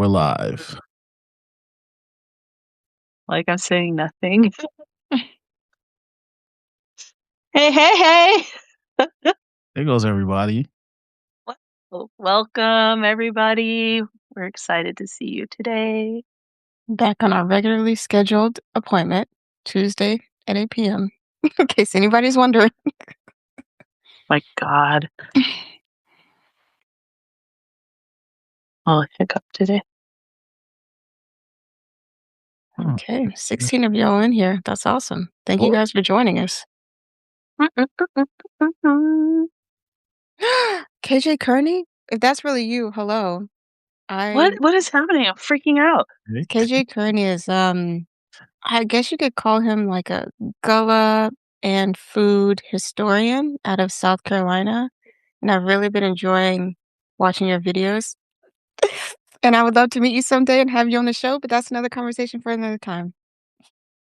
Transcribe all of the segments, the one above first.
We're live. Like I'm saying nothing. Hey, hey, hey! There goes everybody. Welcome, everybody. We're excited to see you today. Back on our regularly scheduled appointment, Tuesday at 8 p.m. In case anybody's wondering. My God. Oh, hiccup today. Okay, 16 of y'all in here. That's awesome. Thank you guys for joining us. KJ Kearney, if that's really you, hello. What is happening? I'm freaking out. KJ Kearney is I guess you could call him like a gullah and food historian out of South Carolina. And I've really been enjoying watching your videos. And I would love to meet you someday and have you on the show, but that's another conversation for another time.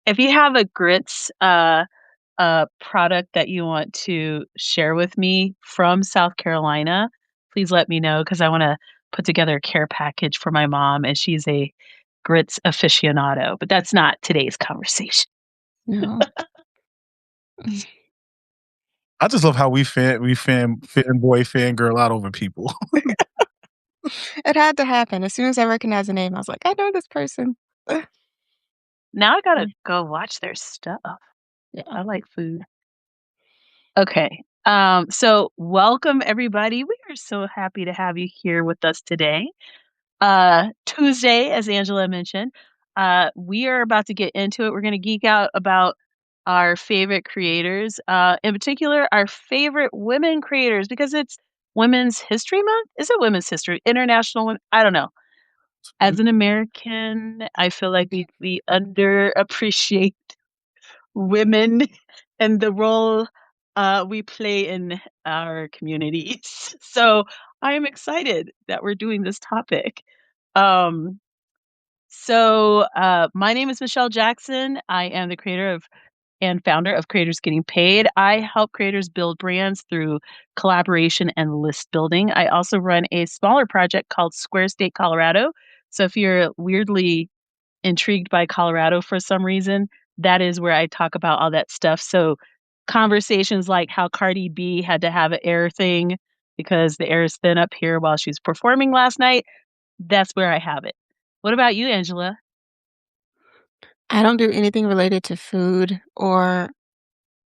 If you have a grits product that you want to share with me from South Carolina, please let me know because I want to put together a care package for my mom, and she's a grits aficionado. But that's not today's conversation. No. I just love how we fanboy fangirl out over people. It had to happen. As soon as I recognized the name, I was like, I know this person. Now I gotta go watch their stuff. Yeah. I like food. Okay. So welcome everybody. We are so happy to have you here with us today. Tuesday, as Angela mentioned. We are about to get into it. We're gonna geek out about our favorite creators, in particular our favorite women creators, because it's Women's History Month. Is it Women's History? International Women? I don't know. As an American, I feel like we underappreciate women and the role we play in our communities. So I am excited that we're doing this topic. Um, my name is Michelle Jackson. I am the creator of and founder of Creators Getting Paid. I help creators build brands through collaboration and list building. I also run a smaller project called Square State Colorado. So if you're weirdly intrigued by Colorado for some reason, that is where I talk about all that stuff. So conversations like how Cardi B had to have an air thing because the air is thin up here while she's performing last night, that's where I have it. What about you, Angela? I don't do anything related to food or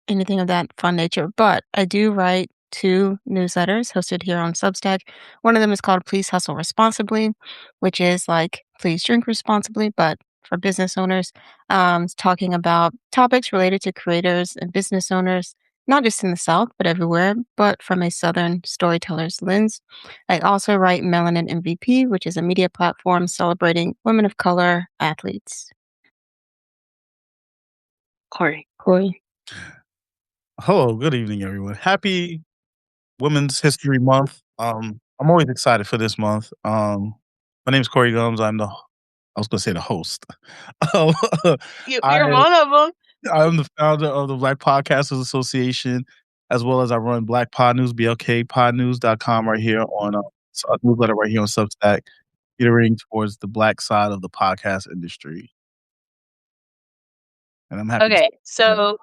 anything of that fun nature, but I do write 2 newsletters hosted here on Substack. One of them is called Please Hustle Responsibly, which is like please drink responsibly, but for business owners, it's talking about topics related to creators and business owners, not just in the South, but everywhere, but from a Southern storyteller's lens. I also write Melanin MVP, which is a media platform celebrating women of color athletes. Corey. Hello, good evening, everyone. Happy Women's History Month. I'm always excited for this month. My name is Corey Gums. I was going to say the host. Um, You're one of them. I'm the founder of the Black Podcasters Association, as well as I run Black Pod News, blkpodnews.com right here on a newsletter right here on Substack, catering towards the Black side of the podcast industry. And I'm happy. Okay, so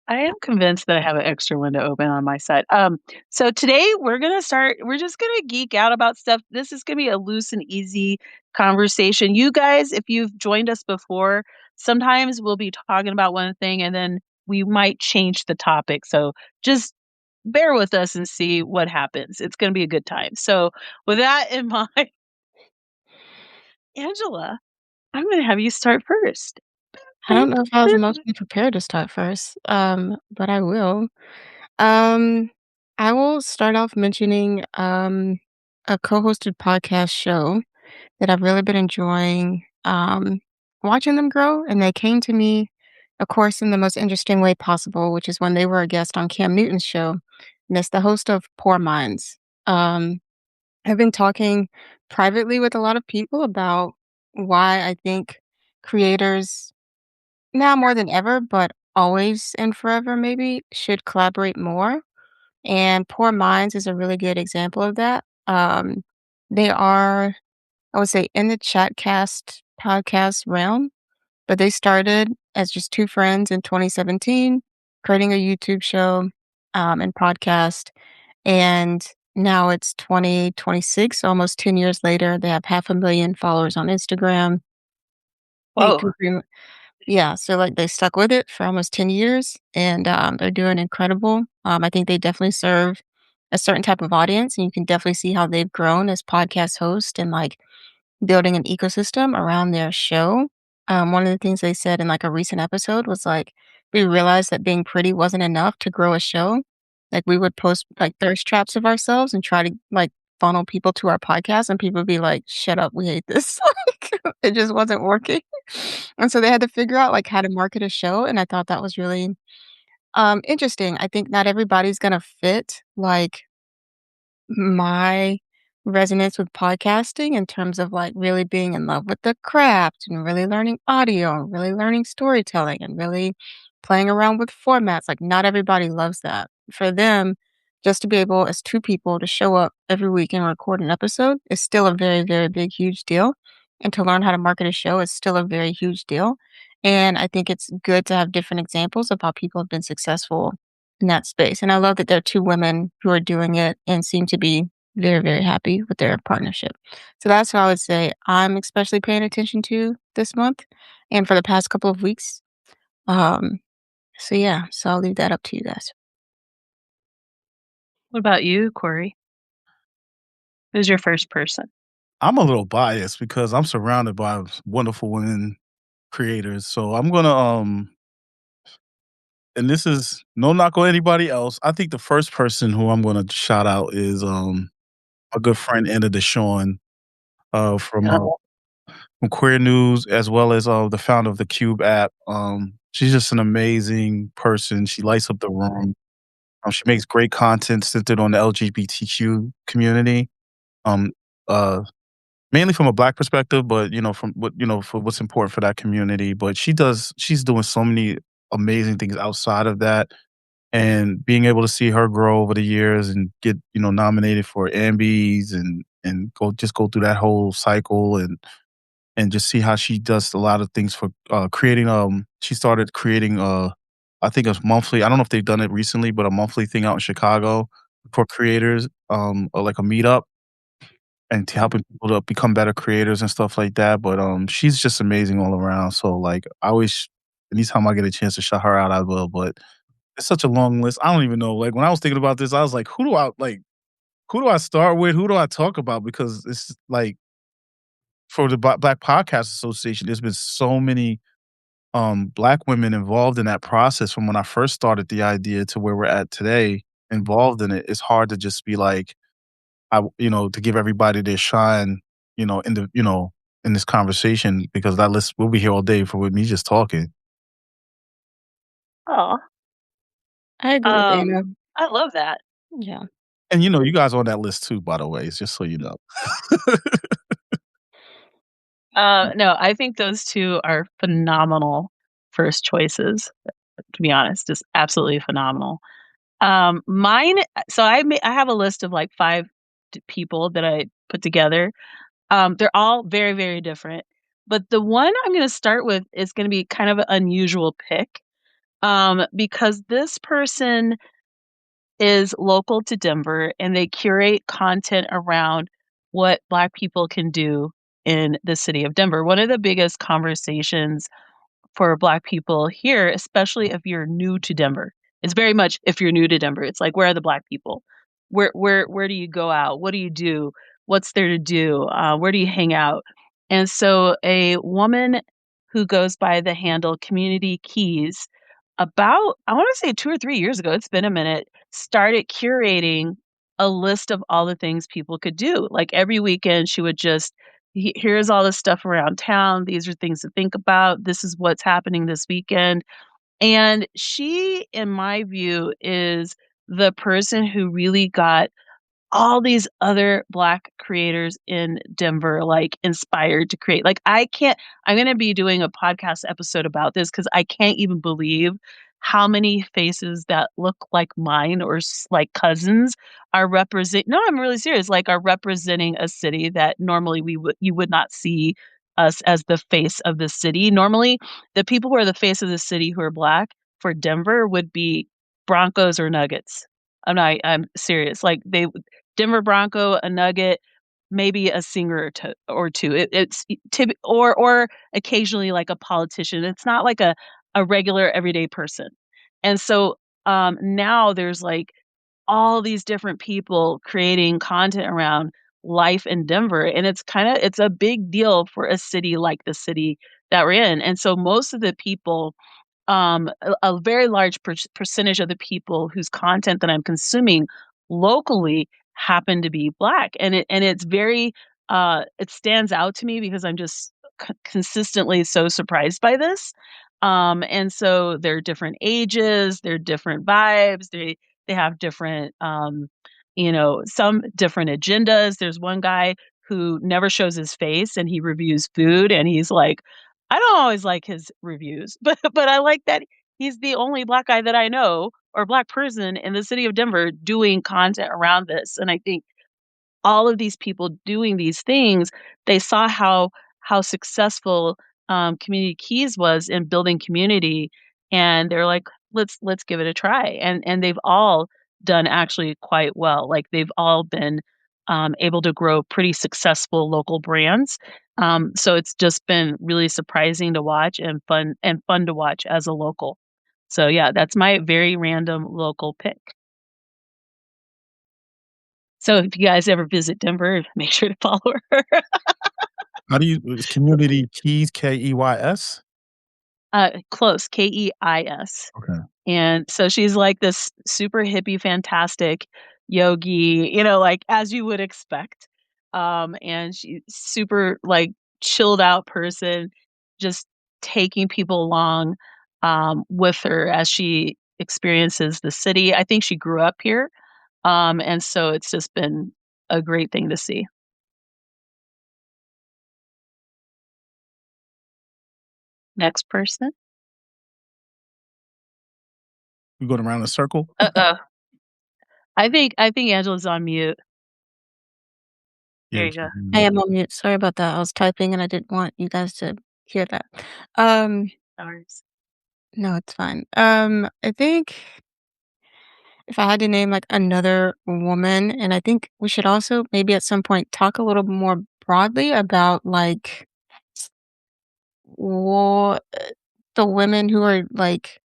I am convinced that I have an extra window open on my side. So today we're just gonna geek out about stuff. This is gonna be a loose and easy conversation. You guys, if you've joined us before, sometimes we'll be talking about one thing and then we might change the topic. So just bear with us and see what happens. It's gonna be a good time. So with that in mind, Angela, I'm gonna have you start first. I don't know if I was emotionally prepared to start first, but I will. Um, I will start off mentioning a co-hosted podcast show that I've really been enjoying watching them grow, and they came to me, of course, in the most interesting way possible, which is when they were a guest on Cam Newton's show, and it's the host of Poor Minds. I've been talking privately with a lot of people about why I think creators now more than ever, but always and forever maybe, should collaborate more, and Poor Minds is a really good example of that. They are, I would say, in the chatcast podcast realm, but they started as just 2 friends in 2017, creating a YouTube show, and podcast, and now it's 2026, almost 10 years later, they have 500,000 followers on Instagram. They Whoa. can pretty Yeah, so, like, they stuck with it for almost 10 years, and, they're doing incredible. I think they definitely serve a certain type of audience, and you can definitely see how they've grown as podcast hosts and, like, building an ecosystem around their show. One of the things they said in, like, a recent episode was, like, "We realized that being pretty wasn't enough to grow a show." Like, we would post, like, thirst traps of ourselves and try to, like, funnel people to our podcast, and people would be like, "Shut up, we hate this." Like, it just wasn't working. And so they had to figure out, like, how to market a show, and I thought that was really, interesting. I think not everybody's gonna fit, like, my resonance with podcasting in terms of, like, really being in love with the craft and really learning audio and really learning storytelling and really playing around with formats, like, not everybody loves that. For them, just to be able as 2 people to show up every week and record an episode is still a very, very big, huge deal, and to learn how to market a show is still a very huge deal, and I think it's good to have different examples of how people have been successful in that space, and I love that there are 2 women who are doing it and seem to be very, very happy with their partnership. So that's what I would say I'm especially paying attention to this month and for the past couple of weeks. Um, so yeah, so I'll leave that up to you guys. What about you, Corey? Who's your first person? I'm a little biased because I'm surrounded by wonderful women creators, so I'm gonna, and this is no knock on anybody else. I think the first person who I'm gonna shout out is, a good friend, Anna Deshawn, uh, from, uh, Oh, from Queer News, as well as, the founder of the Cube app. She's just an amazing person. She lights up the room. She makes great content centered on the LGBTQ community. Um, uh, Mainly from a Black perspective, but, from what for what's important for that community. But she's doing so many amazing things outside of that, and being able to see her grow over the years and get, nominated for Ambies and go through that whole cycle, and just see how she does a lot of things for, creating, she started creating, I think a monthly, I don't know if they've done it recently, but a monthly thing out in Chicago for creators, like a meetup, and to helping people to become better creators and stuff like that. But, she's just amazing all around. So, like, I always anytime I get a chance to shout her out, I will. But it's such a long list. I don't even know. Like, when I was thinking about this, I was like, who do I start with? Who do I talk about? Because it's like, for the Black Podcast Association, there's been so many, Black women involved in that process from when I first started the idea to where we're at today, involved in it. It's hard to just be like, to give everybody their shine, in in this conversation, because that list we'll be here all day for with me just talking. oh, I agree with Anna. I love that. Yeah. And, you guys on that list too, by the way, it's just so you know. No, I think those two are phenomenal first choices, to be honest, just absolutely phenomenal. Mine, so I have a list of like 5 people that I put together. They're all very, very different. But the one I'm gonna start with is gonna be kind of an unusual pick, because this person is local to Denver, and they curate content around what Black people can do in the city of Denver. One of the biggest conversations for Black people here, especially if you're new to Denver, it's very much if you're new to Denver, it's like, where are the Black people? Where do you go out? What do you do? What's there to do? Where do you hang out? And so a woman who goes by the handle Community Keys, about, I want to say 2 or 3 years ago, it's been a minute, started curating a list of all the things people could do. Like every weekend, she would just, Here's all the stuff around town. These are things to think about. This is what's happening this weekend." And she, in my view, is the person who really got all these other Black creators in Denver, like, inspired to create. Like, I'm gonna be doing a podcast episode about this because I can't even believe how many faces that look like mine or like cousins are represent no, I'm really serious, like, are representing a city that normally you would not see us as the face of the city. Normally, the people who are the face of the city who are Black for Denver would be Broncos or Nuggets. I'm serious, like, Denver Bronco, a Nugget, maybe a singer or 2. It's or occasionally, like, a politician. It's not like a regular everyday person. And so, now there's, like, all these different people creating content around life in Denver, and it's a big deal for a city like the city that we're in. And so most of the people a very large percentage of the people whose content that I'm consuming locally happen to be Black, and it's very it stands out to me because I'm just consistently so surprised by this. And so they're different ages, they're different vibes, they have different some different agendas. There's one guy who never shows his face and he reviews food and he's like, I don't always like his reviews, but I like that he's the only Black guy that I know or Black person in the city of Denver doing content around this. And I think all of these people doing these things, they saw how successful, Community Keys was in building community, and they're like, "Let's give it a try." And they've all done actually quite well. Like, they've all been, able to grow pretty successful local brands. So it's just been really surprising to watch and fun to watch as a local. So, yeah, that's my very random local pick. So if you guys ever visit Denver, make sure to follow her. How do you is Community Keys, Keys? Close, Keis. Okay. And so she's like this super hippie, fantastic yogi, like as you would expect. And she's super like chilled out person, just taking people along with her as she experiences the city. I think she grew up here. And so it's just been a great thing to see. Next person. We going around the circle? Uh-oh. I think Angela's on mute. There Yeah, you go. I am on mute. Sorry about that. I was typing and I didn't want you guys to hear that. Um, No worries. no, it's fine. I think if I had to name like another woman, and I think we should also maybe at some point talk a little more broadly about like what the women who are like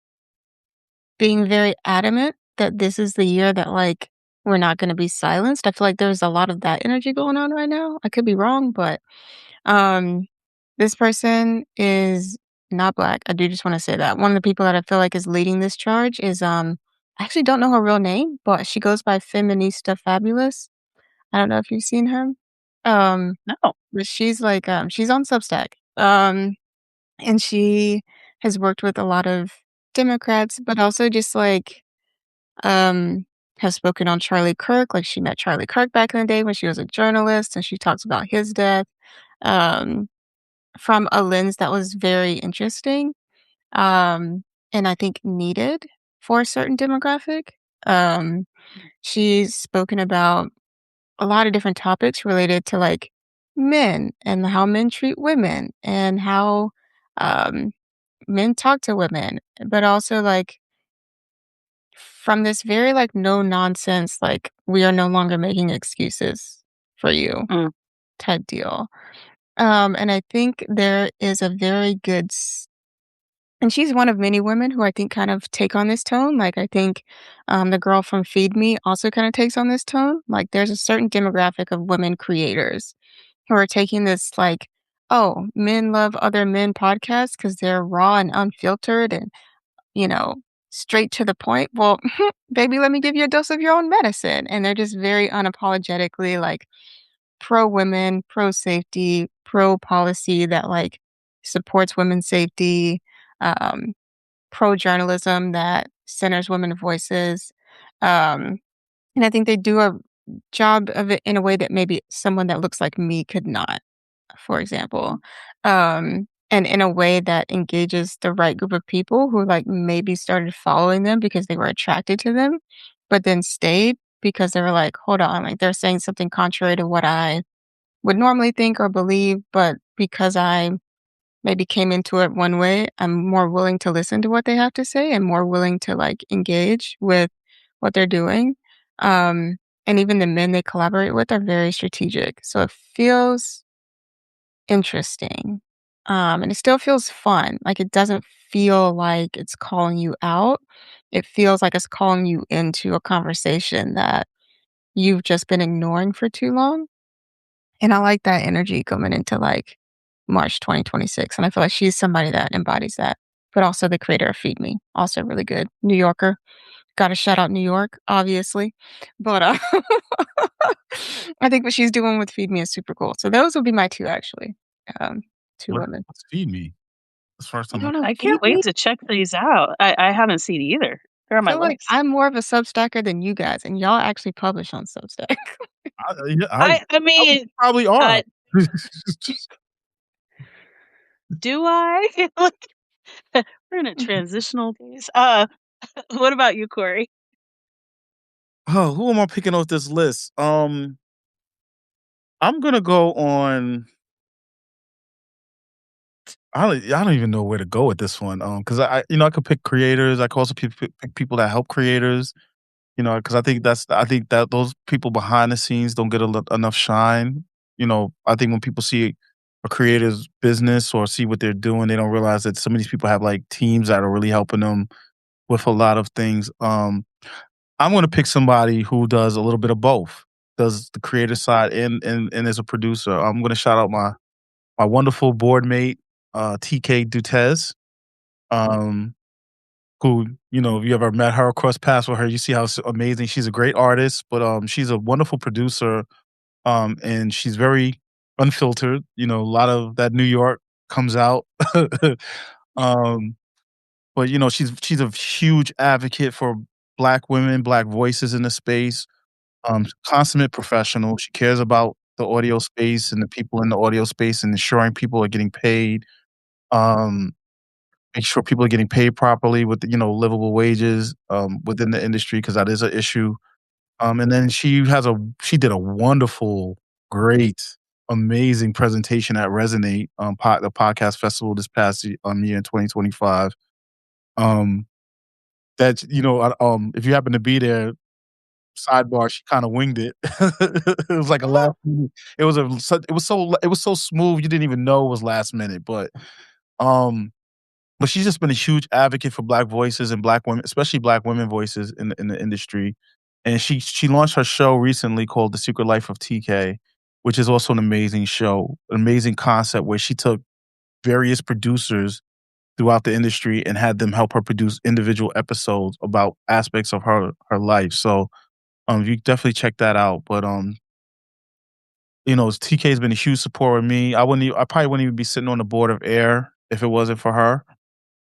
being very adamant that this is the year that like we're not going to be silenced. I feel like there's a lot of that energy going on right now. I could be wrong, but Um, this person is not Black. I do just wanna say that. One of the people that I feel like is leading this charge is, I actually don't know her real name, but she goes by Feminista Fabulous. I don't know if you've seen her. Um, No. but she's like, she's on Substack. And she has worked with a lot of Democrats, but also just like, um, has spoken on Charlie Kirk. Like she met Charlie Kirk back in the day when she was a journalist, and she talks about his death. Um from a lens that was very interesting, um, and I think needed for a certain demographic. Um, she's spoken about a lot of different topics related to like men and how men treat women and how um, men talk to women, but also like from this very like no nonsense, like we are no longer making excuses for you Mm, type deal. And I think there is a very good and she's one of many women who I think kind of take on this tone. Like, I think, the girl from Feed Me also kinda takes on this tone. Like, there's a certain demographic of women creators who are taking this, like, "Oh, men love other men podcasts because 'cause they're raw and unfiltered and, you know, straight to the point." Well, baby, let me give you a dose of your own medicine. And they're just very unapologetically, like, pro-women, pro-safety, pro-policy that, like, supports women's safety, um pro-journalism that centers women's voices, um, and I think they do a job of it in a way that maybe someone that looks like me could not, for example. Um, and in a way that engages the right group of people who, like, maybe started following them because they were attracted to them, but then stayed because they were like, "Hold on, like, they're saying something contrary to what I would normally think or believe, but because I maybe came into it one way, I'm more willing to listen to what they have to say and more willing to, like, engage with what they're doing." Um, and even the men they collaborate with are very strategic, so it feels interesting. And it still feels fun, like, it doesn't feel like it's calling you out. It feels like it's calling you into a conversation that you've just been ignoring for too long, and I like that energy coming into, like, March 2026, and I feel like she's somebody that embodies that, but also the creator of Feed Me, also really good. New Yorker. Gotta shout out New York, obviously, but, I think what she's doing with Feed Me is super cool. So those would be my 2 actually, um, 2 women. What's Feed Me? That's the first You time I don't know I can't Feed wait Me? to check these out. I haven't seen either. They're on my Feel like list. I'm more of a Substacker than you guys, and y'all actually publish on Substack. yeah, I I mean, probably are. uh, do I? Like, we're in a transitional phase. What about you, Corey? Oh, who am I picking off this list? I'm gonna go on. I don't even know where to go with this one. Because I could pick creators. I could also pick people that help creators. Because I think that those people behind the scenes don't get enough shine. I think when people see a creator's business or see what they're doing, they don't realize that some of these people have like teams that are really helping them with a lot of things. I'm gonna pick somebody who does a little bit of both, does the creative side and is a producer. I'm gonna shout out my wonderful board mate, TK Dutez, um, who, if you ever met her or crossed paths with her, you see how amazing. She's a great artist, but she's a wonderful producer, and she's very unfiltered. A lot of that New York comes out. um, but she's a huge advocate for Black women, Black voices in the space. Consummate professional. She cares about the audio space and the people in the audio space and ensuring people are getting paid. Um, make sure people are getting paid properly with livable wages within the industry because that is an issue. And then she did a wonderful, great, amazing presentation at Resonate the podcast festival this past year in 2025. Um, that if you happen to be there, sidebar, she kinda winged it. It was like a last minute it was so smooth, you didn't even know it was last minute, um but she's just been a huge advocate for Black voices and Black women, especially Black women voices in the industry, and she launched her show recently called The Secret Life of TK, which is also an amazing show, an amazing concept where she took various producers throughout the industry and had them help her produce individual episodes about aspects of her life, so you definitely check that out. But TK's been a huge support of me. I probably wouldn't even be sitting on the board of Air if it wasn't for her.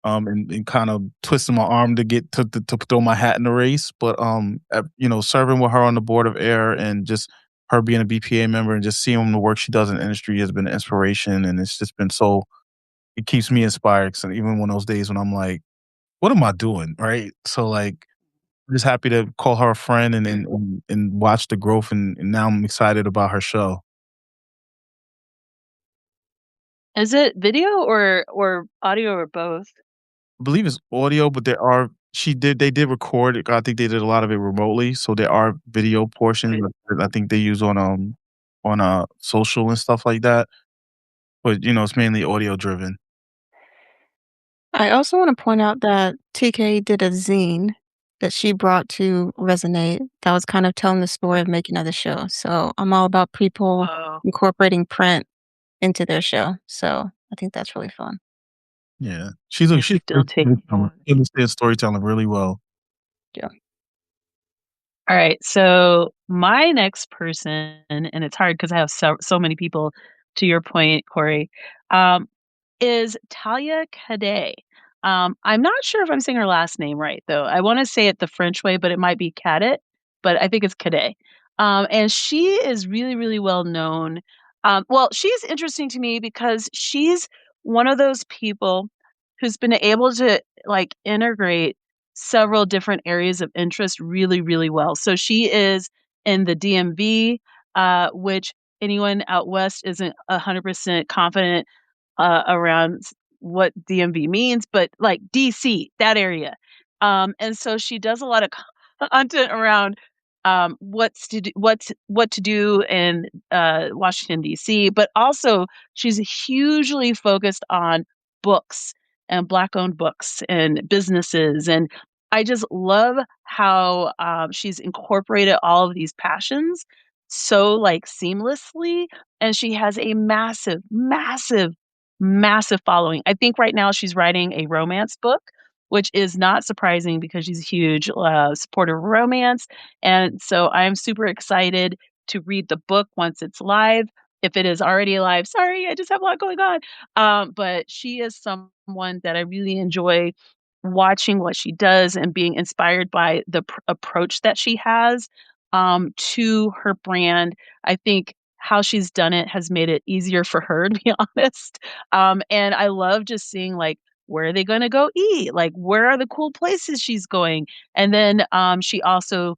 And kind of twisting my arm to get to throw my hat in the race. But serving with her on the board of Air and just her being a BPA member and just seeing the work she does in the industry has been an inspiration. And it's just been it keeps me inspired. So even one of those days when I'm like, what am I doing? Right. So like just happy to call her a friend and watch the growth, and now I'm excited about her show. Is it video or audio or both? I believe it's audio, but they did record it. I think they did a lot of it remotely, so there are video portions that I think they use on social and stuff like that. But it's mainly audio driven. I also wanna point out that TK did a zine that she brought to Resonate that was kind of telling the story of making of the show, so I'm all about people Oh, incorporating print into their show, so I think that's really fun. Yeah, yeah, she's a still great taking storyteller. notes. She understands storytelling really well. Yeah. All right, so my next person, and it's hard because I have so many people. To your point, Corey, um, is Talia Cadet. I'm not sure if I'm saying her last name right, though. I want to say it the French way, but it might be Cadet, but I think it's Cadet. And she is really, really well known. Well, she's interesting to me because she's one of those people who's been able to like integrate several different areas of interest really, really well. So she is in the DMV, which anyone out west isn't 100% confident around what DMV means, but like DC, that area. And so she does a lot of content around what to do in Washington D.C., but also she's hugely focused on books and Black-owned books and businesses, and I just love how she's incorporated all of these passions so like seamlessly, and she has a massive, massive, massive following. I think right now she's writing a romance book, which is not surprising because she's a huge supporter of romance. And so I'm super excited to read the book once it's live. If it is already live, sorry, I just have a lot going on. But she is someone that I really enjoy watching what she does and being inspired by the approach that she has to her brand. I think how she's done it has made it easier for her, to be honest. And I love just seeing like where are they going to go eat? Like where are the cool places she's going? And then she also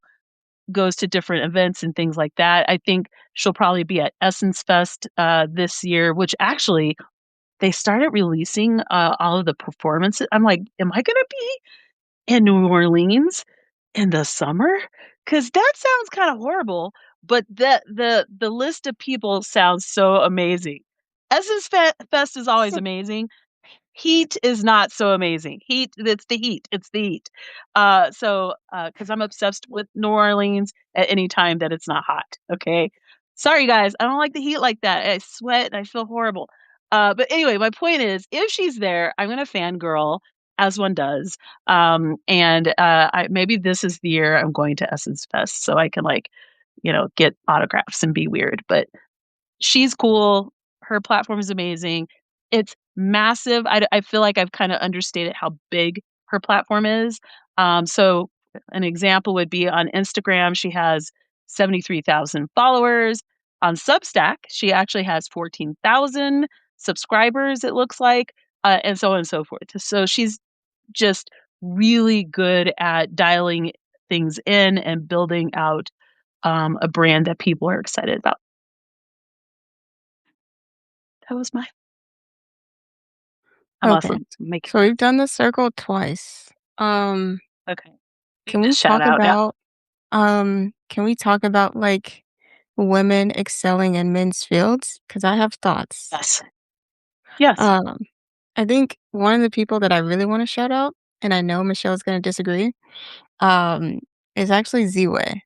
goes to different events and things like that. I think she'll probably be at Essence Fest this year, which actually they started releasing all of the performances. I'm like, am I going to be in New Orleans in the summer? Because that sounds kind of horrible, but the list of people sounds so amazing. Essence Fest is always amazing. Heat is not so amazing. Heat, it's the heat. It's the heat. Because I'm obsessed with New Orleans at any time that it's not hot. Okay. Sorry, guys. I don't like the heat like that. I sweat and I feel horrible. But anyway, my point is if she's there, I'm going to fangirl as one does. Maybe this is the year I'm going to Essence Fest so I can, like, get autographs and be weird. But she's cool. Her platform is amazing. It's massive. I feel like I've kind of understated how big her platform is. So an example would be on Instagram, she has 73,000 followers. On Substack, she actually has 14,000 subscribers, it looks like, and so on and so forth. So she's just really good at dialing things in and building out a brand that people are excited about. That was my I'm Okay. also making So we've done the circle twice. Um, okay. You can we just shout talk out, yeah. about like women excelling in men's fields? Because I have thoughts. Yes. Yes. Um, I think one of the people that I really want to shout out, and I know Michelle's going to disagree, um, is actually Z-Way.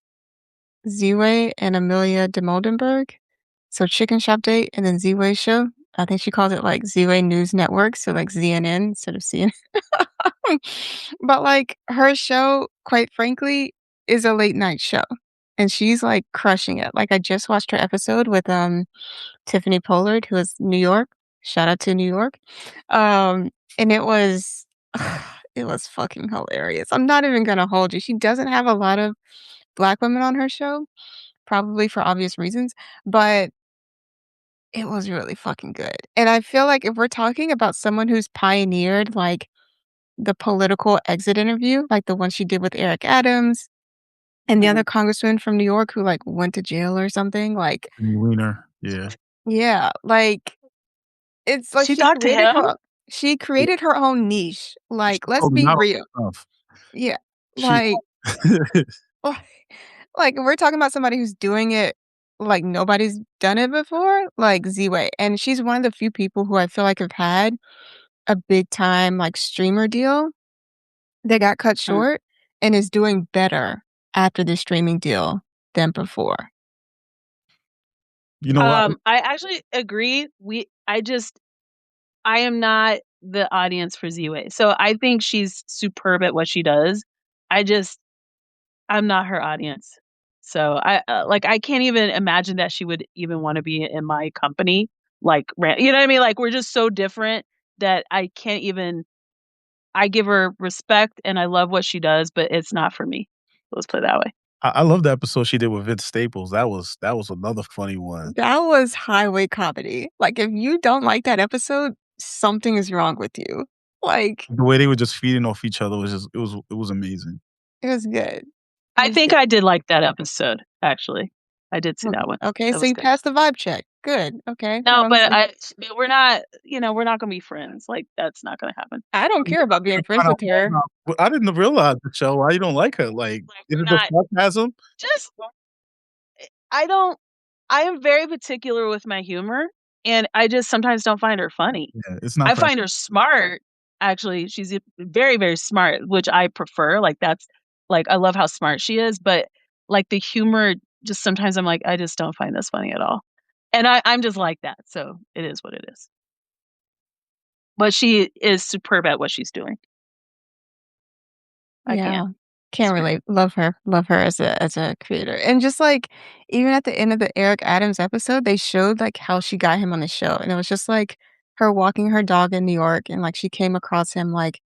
Z-Way and Amelia de Moldenberg. So Chicken Shop Date and then Z-Way Show. I think she calls it like Z-Way News Network, so like ZNN instead of CNN. But like her show, quite frankly, is a late night show. And she's like crushing it. Like I just watched her episode with Tiffany Pollard, who is New York. Shout out to New York. And it was fucking hilarious. I'm not even gonna hold you. She doesn't have a lot of Black women on her show, probably for obvious reasons, but it was really fucking good. And I feel like if we're talking about someone who's pioneered, like, the political exit interview, like the one she did with Eric Adams and the other Mhm. congressman from New York who, like, went to jail or something, like Wiener, yeah. yeah, like, it's like She talked to him? she Yeah, created her own niche, she like, let's called him be out real. on stuff. Yeah, She like like, we're talking about somebody who's doing it like nobody's done it before, like Z-Way, and she's one of the few people who I feel like have had a big time, like, streamer deal that got cut Mm. short and is doing better after the streaming deal than before. you know what? I actually agree. I am not the audience for Z-Way. So I think she's superb at what she does. I just I'm not her audience. So I can't even imagine that she would even want to be in my company. Like, you know what I mean? Like we're just so different that I can't even I give her respect and I love what she does, but it's not for me. Let's put it that way. I love the episode she did with Vince Staples. That was another funny one. That was highway comedy. Like, if you don't like that episode, something is wrong with you. Like, The way they were just feeding off each other was just it was amazing. it was good. It I was think good. I did like that episode, actually. I did see that one. Okay, That so was you good. passed the vibe check. Good. Okay, we're No, on the but same. we're not, we're not gonna be friends. Like, that's not gonna happen. I don't care about being friends with her. I didn't realize, Michelle, why you don't like her. Like, Like, is we're it the not sarcasm? just I don't I am very particular with my humor, and I just sometimes don't find her funny. Yeah, it's not I for find her smart, actually. She's very, very smart, which I prefer. Like, that's like, I love how smart she is, but, like, the humor, just sometimes I'm like, "I just don't find this funny at all." And I'm just like that, so it is what it is. But she is superb at what she's doing. I can't Yeah. Can't disagree. relate. Love her. Love her as a creator. And just like even at the end of the Eric Adams episode, they showed like how she got him on the show. And it was just like her walking her dog in New York and like she came across him like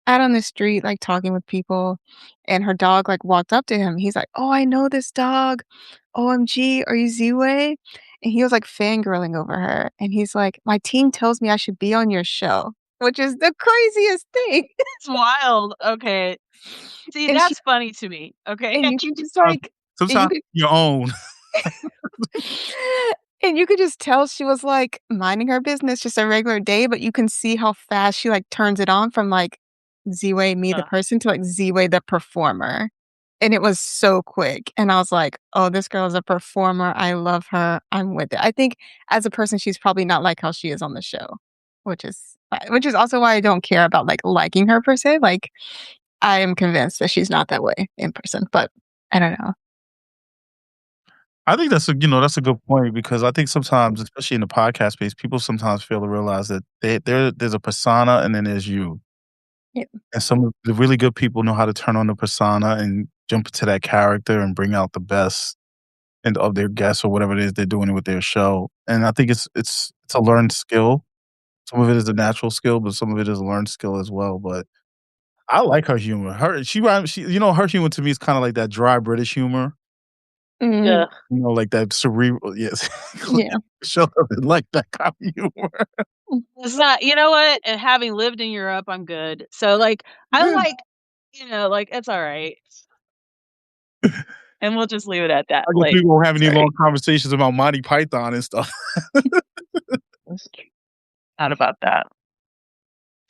out on the street, like talking with people. And her dog like walked up to him. He's like, "Oh, I know this dog. OMG, are you Z-Way?" And he was like fangirling over her. And he's like, "My team tells me I should be on your show," which is the craziest thing. It's wild. Okay. See, And she that's funny to me, okay? and you can just sometimes, like and you sometimes could your own. and you could just tell she was, like, minding her business, just a regular day, but you can see how fast she, like, turns it on from, like, Z-Way, me the Ugh. person, to, like, Z-Way the performer, and it was so quick, and I was like, "Oh, this girl is a performer, I love her, I'm with it." I think as a person, she's probably not like how she is on the show, which is also why I don't care about, like, liking her per se, like, I am convinced that she's not that way in person, but I don't know. I think that's a good point because I think sometimes, especially in the podcast space, people sometimes fail to realize that there's a persona and then there's you. Yeah. And some of the really good people know how to turn on the persona and jump into that character and bring out the best of their guests or whatever it is they're doing with their show. And I think it's a learned skill. Some of it is a natural skill, but some of it is a learned skill as well. But I like her humor. She her humor to me is kind of like that dry British humor. Mhm. Ugh. Like that cerebral. Yes, Yeah. show doesn't like that kind of humor. It's not, you know what? And having lived in Europe, I'm good. So, like, I like, like, it's alright. And we'll just leave it at that. I guess Like, we won't have any sorry. long conversations about Monty Python and stuff. Not about that.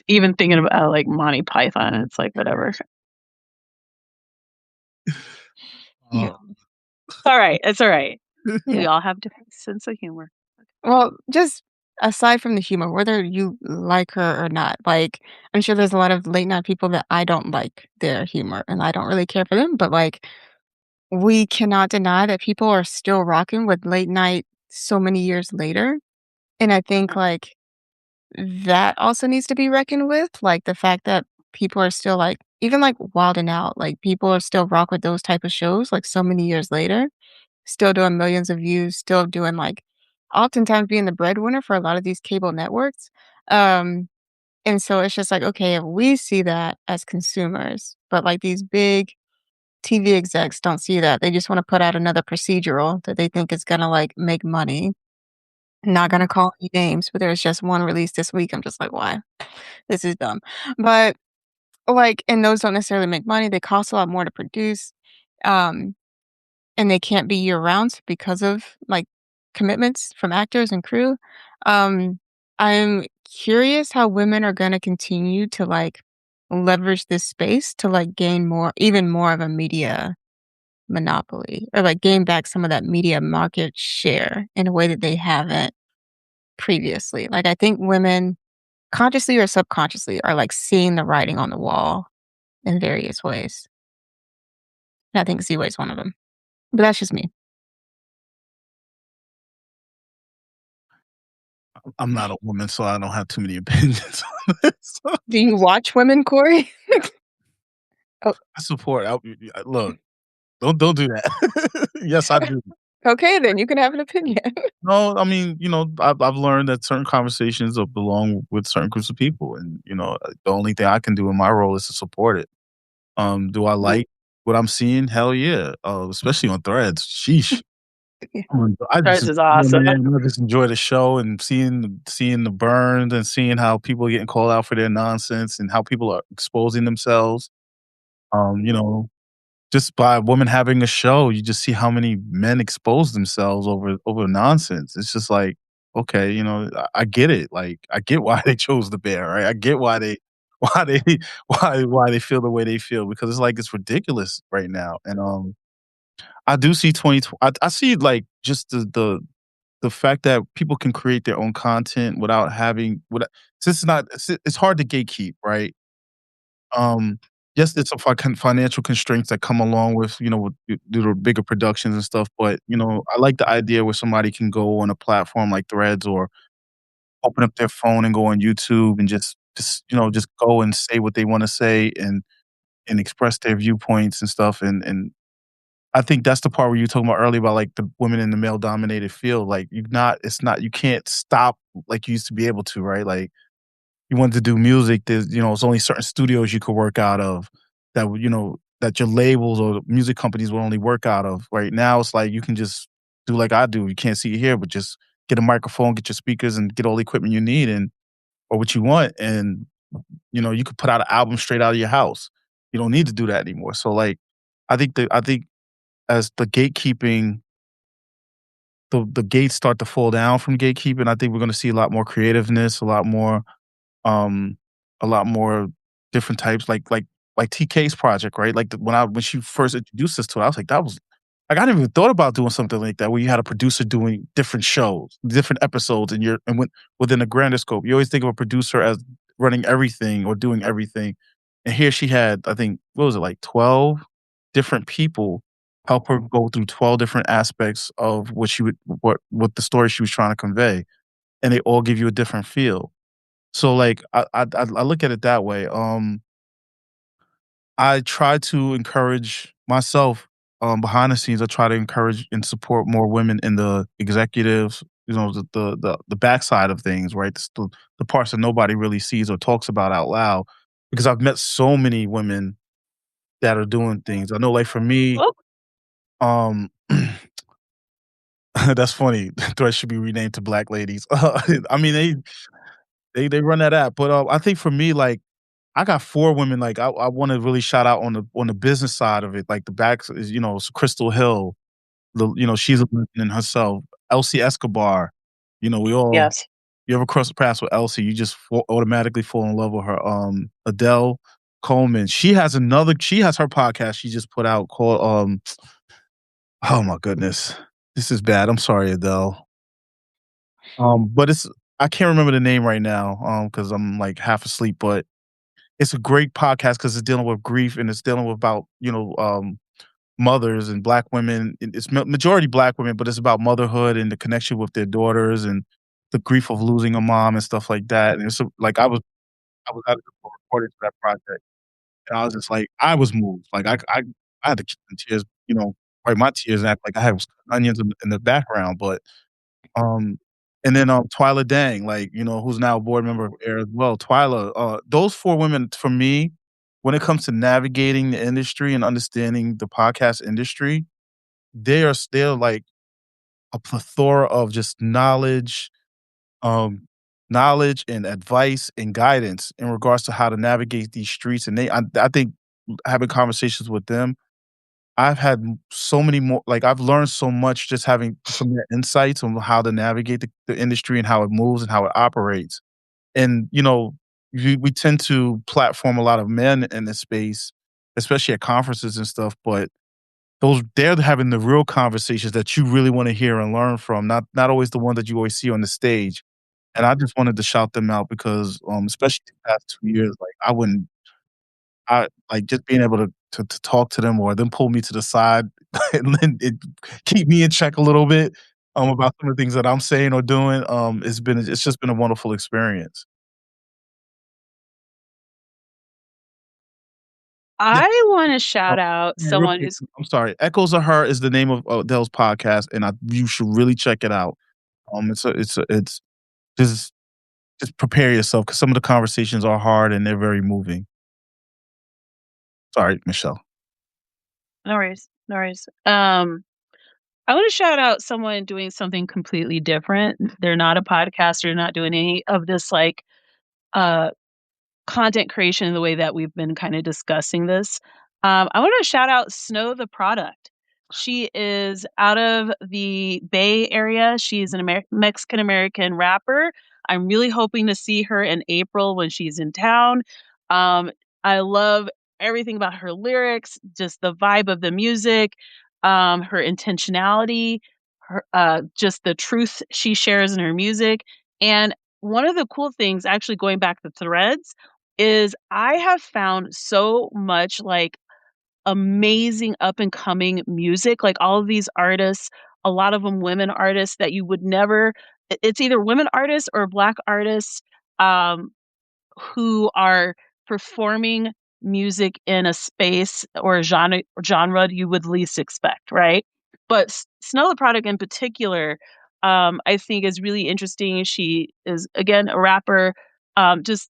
Even thinking about, like, Monty Python, it's like, whatever. Yeah. Oh. It's alright, it's alright. Yeah. We all have different sense of humor. Well, just aside from the humor, whether you like her or not, like, I'm sure there's a lot of late night people that I don't like their humor and I don't really care for them, but like, we cannot deny that people are still rocking with late night so many years later. And I think like that also needs to be reckoned with. Like the fact that people are still like, even like Wild and Out, like people are still rock with those type of shows like so many years later. Still doing millions of views, still doing, like oftentimes being the breadwinner for a lot of these cable networks. Um, and so it's just like, okay, if we see that as consumers, but, like, these big TV execs don't see that. They just wanna put out another procedural that they think is gonna, like, make money. Not gonna call any names, but there's just one released this week. I'm just like, "Why? This is dumb." But, like and those don't necessarily make money. They cost a lot more to produce. Um and they can't be year round because of, like, commitments from actors and crew. Um, I'm curious how women are gonna continue to, like, leverage this space to, like, gain more even more of a media monopoly or, like, gain back some of that media market share in a way that they haven't previously. Like, I think women, consciously or subconsciously, are, like, seeing the writing on the wall in various ways. And I think Z-Way is one of them. But that's just me. I'm not a woman, so I don't have too many opinions on this. Do you watch women, Corey? Oh, I support. Look, don't do that. Yes, I do. okay, then you can have an opinion. No, I mean, I've learned that certain conversations belong with certain groups of people, and the only thing I can do in my role is to support it. Do I Yeah. like what I'm seeing? Hell yeah, especially on Threads. Sheesh. I just Threads is enjoy, awesome. man, I just enjoy the show and seeing the burns and seeing how people are getting called out for their nonsense and how people are exposing themselves. You know, just by women having a show, you just see how many men expose themselves over nonsense. It's just like, okay, I get it. Like, I get why they chose the bear, right? I get why they why they feel the way they feel because it's like it's ridiculous right now. And I do see I see like just the fact that people can create their own content without having without since it's hard to gatekeep, right? Um, yes, there's some financial constraints that come along with, with due to bigger productions and stuff, but, I like the idea where somebody can go on a platform like Threads or open up their phone and go on YouTube and just go and say what they wanna say and express their viewpoints and stuff, and I think that's the part where you were talking about earlier about, like, the women in the male-dominated field, like, you can't stop like you used to be able to, right? Like, you wanted to do music, it's only certain studios you could work out of that your labels or music companies will only work out of. Right now, it's like you can just do like I do. You can't see it here, but just get a microphone, get your speakers, and get all the equipment you need or what you want, and you could put out an album straight out of your house. You don't need to do that anymore. So like, I think as the gates start to fall down from gatekeeping, I think we're going to see a lot more creativeness, um, a lot more different types, like TK's project, right? Like when she first introduced us to it, I was like, that was like I never even thought about doing something like that, where you had a producer doing different shows, different episodes, within a grander scope. You always think of a producer as running everything or doing everything, and here she had, I think, what was it, like 12 different people help her go through 12 different aspects of what the story she was trying to convey, and they all give you a different feel. So, like, I look at it that way. I try to encourage myself, behind the scenes. I try to encourage and support more women in the executives, the backside of things, right? The parts that nobody really sees or talks about out loud. Because I've met so many women that are doing things. I know, like for me, Oh, um, that's funny. Thread should be renamed to Black Ladies. I mean, they run that app, but I think for me, like I got 4 women, like, I wanna really shout out on the business side of it, like, the backs is, Crystal Hill, she's a woman in herself. Elsie Escobar, we all yes. you ever cross paths with Elsie, you just automatically fall in love with her. Adele Coleman, she has her podcast she just put out called, oh my goodness, this is bad, I'm sorry, Adele. But I can't remember the name right now, because 'cause I'm, like, half asleep, but it's a great podcast because it's dealing with grief and it's dealing with about, mothers and Black women. It's majority Black women, but it's about motherhood and the connection with their daughters and the grief of losing a mom and stuff like that. And like I was at a recording for that project, and I was just like I was moved. Like I had to keep the tears, wipe my tears and act like I had onions in the background, but um, and then, Twyla Dang, like, who's now a board member of AIR as well. Twyla, those 4 women for me, when it comes to navigating the industry and understanding the podcast industry, they're like a plethora of just um, knowledge and advice and guidance in regards to how to navigate these streets. And I think having conversations with them, I've had so many more like, I've learned so much just having from their insights on how to navigate the industry and how it moves and how it operates. And, we tend to platform a lot of men in this space, especially at conferences and stuff, but they're having the real conversations that you really wanna hear and learn from, not always the one that you always see on the stage. And I just wanted to shout them out because, especially the past 2 years, like, I like, just being able to talk to them or them pull me to the side and then keep me in check a little bit, about some of the things that I'm saying or doing, it's just been a wonderful experience. Yeah, I wanna uh, shout out yeah, real someone quick, who's I'm sorry. Echoes of Her is the name of Adele's podcast, and you should really check it out. It's just just prepare yourself because some of the conversations are hard and they're very moving. Sorry, Michelle. no worries, no worries. I wanna shout out someone doing something completely different. They're not a podcaster, not doing any of this, like, uh content creation in the way that we've been kind of discussing this. I want to shout out Snow the product. She is out of the Bay Area. She's an Mexican American rapper. I'm really hoping to see her in April when she's in town. Um, I love everything about her lyrics, just the vibe of the music, her intentionality, her just the truth she shares in her music. And one of the cool things, actually going back to threads, is I have found so much, like, amazing up and coming music, like, all of these artists, a lot of them women artists that you would never it's either women artists or Black artists, um, who are performing music in a space or a genre you would least expect, right? But Snow the Product in particular, I think is really interesting. She is, again, a rapper, just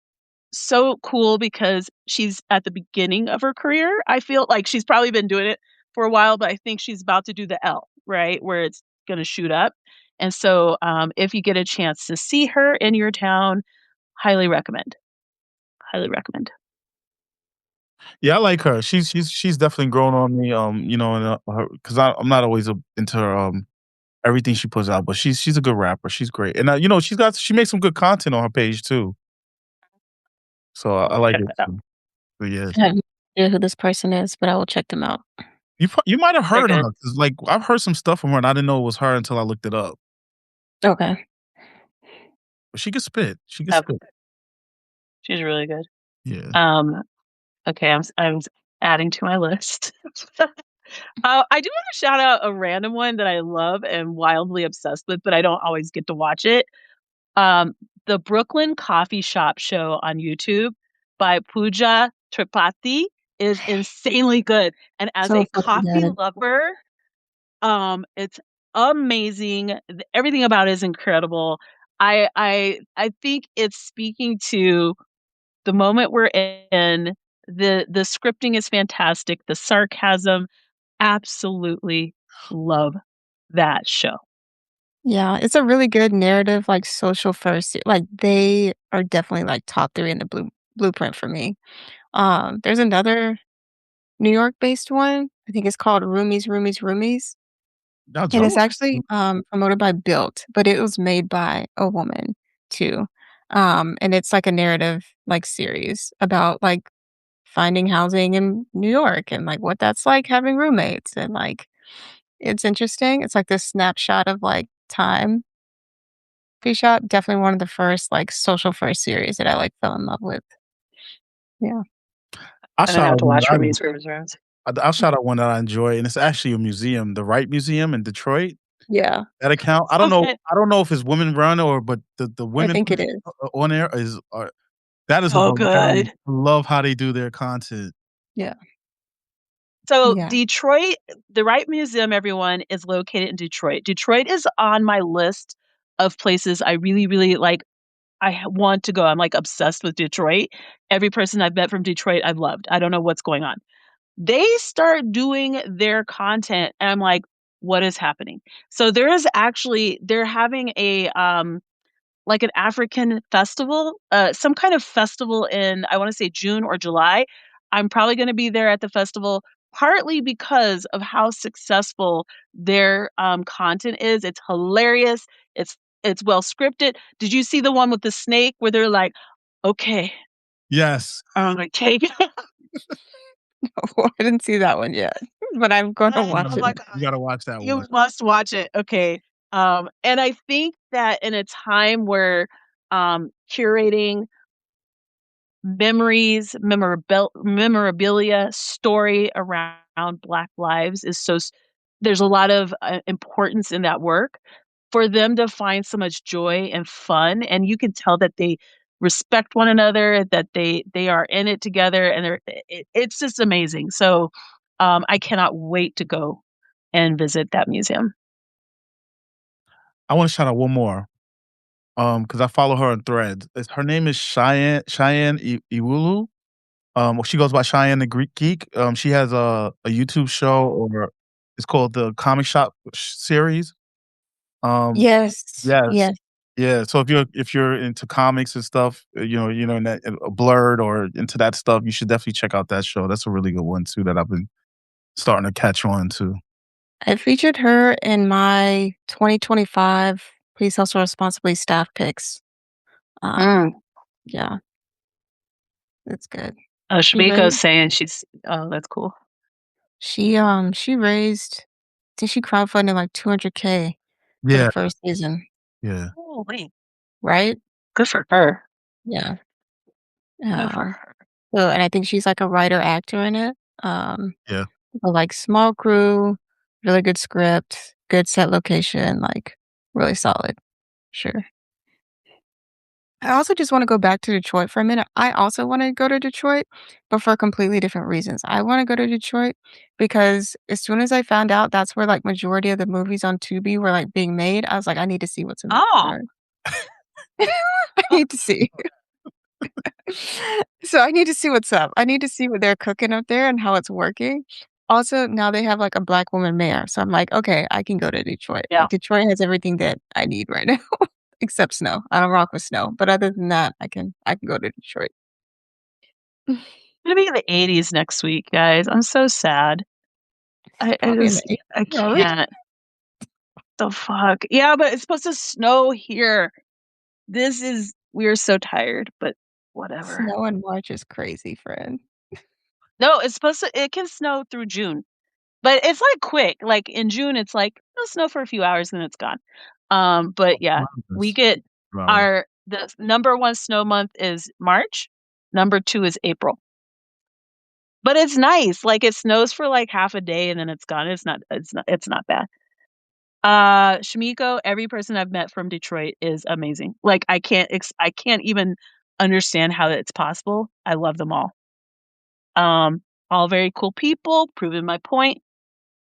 so cool because she's at the beginning of her career. I feel like she's probably been doing it for a while, but I think she's about to do the L, right? Where it's gonna shoot up. And so, if you get a chance to see her in your town, highly recommend. Highly recommend. Yeah, I like her. She's definitely grown on me. And her because I'm not always into her, everything she puts out, but she's a good rapper. She's great, and she makes some good content on her page too. So I like Check it that out. too. But yes, I have no idea who this person is, but I will check them out. you might have They're heard good. her 'cause, like, I've heard some stuff from her, and I didn't know it was her until I looked it up. Okay. But she can spit. She can Yep, spit. she's really good. Yeah. Um, okay, I'm adding to my list. I do wanna shout out a random one that I love and wildly obsessed with, but I don't always get to watch it. Um, the Brooklyn Coffee Shop Show on YouTube by Pooja Tripathi is insanely good, and as So a fucking coffee good. lover, it's amazing. Everything about it is incredible. I think it's speaking to the moment we're in. The scripting is fantastic. The sarcasm, absolutely love that show. Yeah, it's a really good narrative, like, social first like, they are definitely, like, top 3 in the blueprint for me. There's another New York-based one, I think it's called Roomies, That's and it's oh, actually, promoted by Built, but it was made by a woman too. And it's like a narrative, like, series about, like, finding housing in New York and, like, what that's like having roommates and, like, it's interesting. It's like this snapshot of, like, time. Coffee Shop, definitely one of the first, like, social first series that I, like, fell in love with. Yeah. I'll I'm gonna shout have out to one watch that Roomies. I'll shout out one that I enjoy, and it's actually a museum, the Wright Museum in Detroit. Yeah, That account, Okay. I don't know if it's women run but the I women think it is. on there is are that is So hilarious. good. I love how they do their content. Yeah, So yeah. Detroit, the Wright Museum, everyone, is located in Detroit. Detroit is on my list of places I really, really like. Want to go. I'm like obsessed with Detroit. Every person I've met from Detroit, I've loved. I don't know what's going on. They start doing their content, and I'm like, what is happening? So they're having a like an African festival, some kind of festival in, I wanna say June or July. I'm probably gonna be there at the festival, partly because of how successful their, content is. It's hilarious. It's well scripted. Did you see the one with the snake where they're like, "Okay, Yes. I'm gonna take it." Oh, I didn't see that one yet, but I'm gonna Oh watch it. my You god. gotta watch that You one. must watch it. Okay. And I think that in a time where, curating memories, memorabilia, story around Black lives is there's a lot of, importance in that work. For them to find so much joy and fun, and you can tell that they respect one another, that they are in it together, and it's just amazing. So, I cannot wait to go and visit that museum. I wanna shout out one more, because I follow her on Threads. Her name is Cheyenne Iwulu. She goes by Cheyenne the Greek Geek. She has a YouTube show or It's called the Comic Shop series. Um, Yes, yes. yes. Yeah, so if you're into comics and stuff, in that Blurred or into that stuff, you should definitely check out that show. That's a really good one too that I've been starting to catch on to. I featured her in my 2025 Please Hustle Responsibly staff picks. Mm. Yeah, it's good. Oh, She Shamiko's raised saying she's oh, that's cool. she raised I think she crowdfunded like 200K for the Yeah, first season, yeah, Oh, wait. right? Good for her. Yeah. Good for Um, her. so and I think she's like a writer actor in it. Um, yeah. but like small crew, really good script, good set location, like really solid. Sure. I also just wanna go back to Detroit for a minute. I also wanna go to Detroit, but for completely different reasons. I wanna go to Detroit because as soon as I found out that's where, like, majority of the movies on Tubi were, like, being made, I was like, "I need to see what's in Oh. Detroit. I need to see." So, I need to see what's up. I need to see what they're cooking up there and how it's working. Also, now they have, like, a Black woman mayor, so I'm like, "Okay, I can go to Detroit." Yeah. Like, Detroit has everything that I need right now, except snow. I don't rock with snow, but other than that, I can go to Detroit. Gonna be in the 80s next week, guys. I'm so sad. I Probably in the just 80s I already. can't. The fuck? Yeah, but it's supposed to snow here. We're so tired, but whatever. Snow in March is crazy, friend. No, it can snow through June, but it's like quick. Like in June, it's like it'll snow for a few hours and then it's gone. But yeah, we This get hours. the number one snow month is March. Number two is April. But it's nice. Like it snows for like half a day and then it's gone. It's not bad. Shamiko, every person I've met from Detroit is amazing. Like I can't even understand how it's possible. I love them all. All very cool people, proving my point.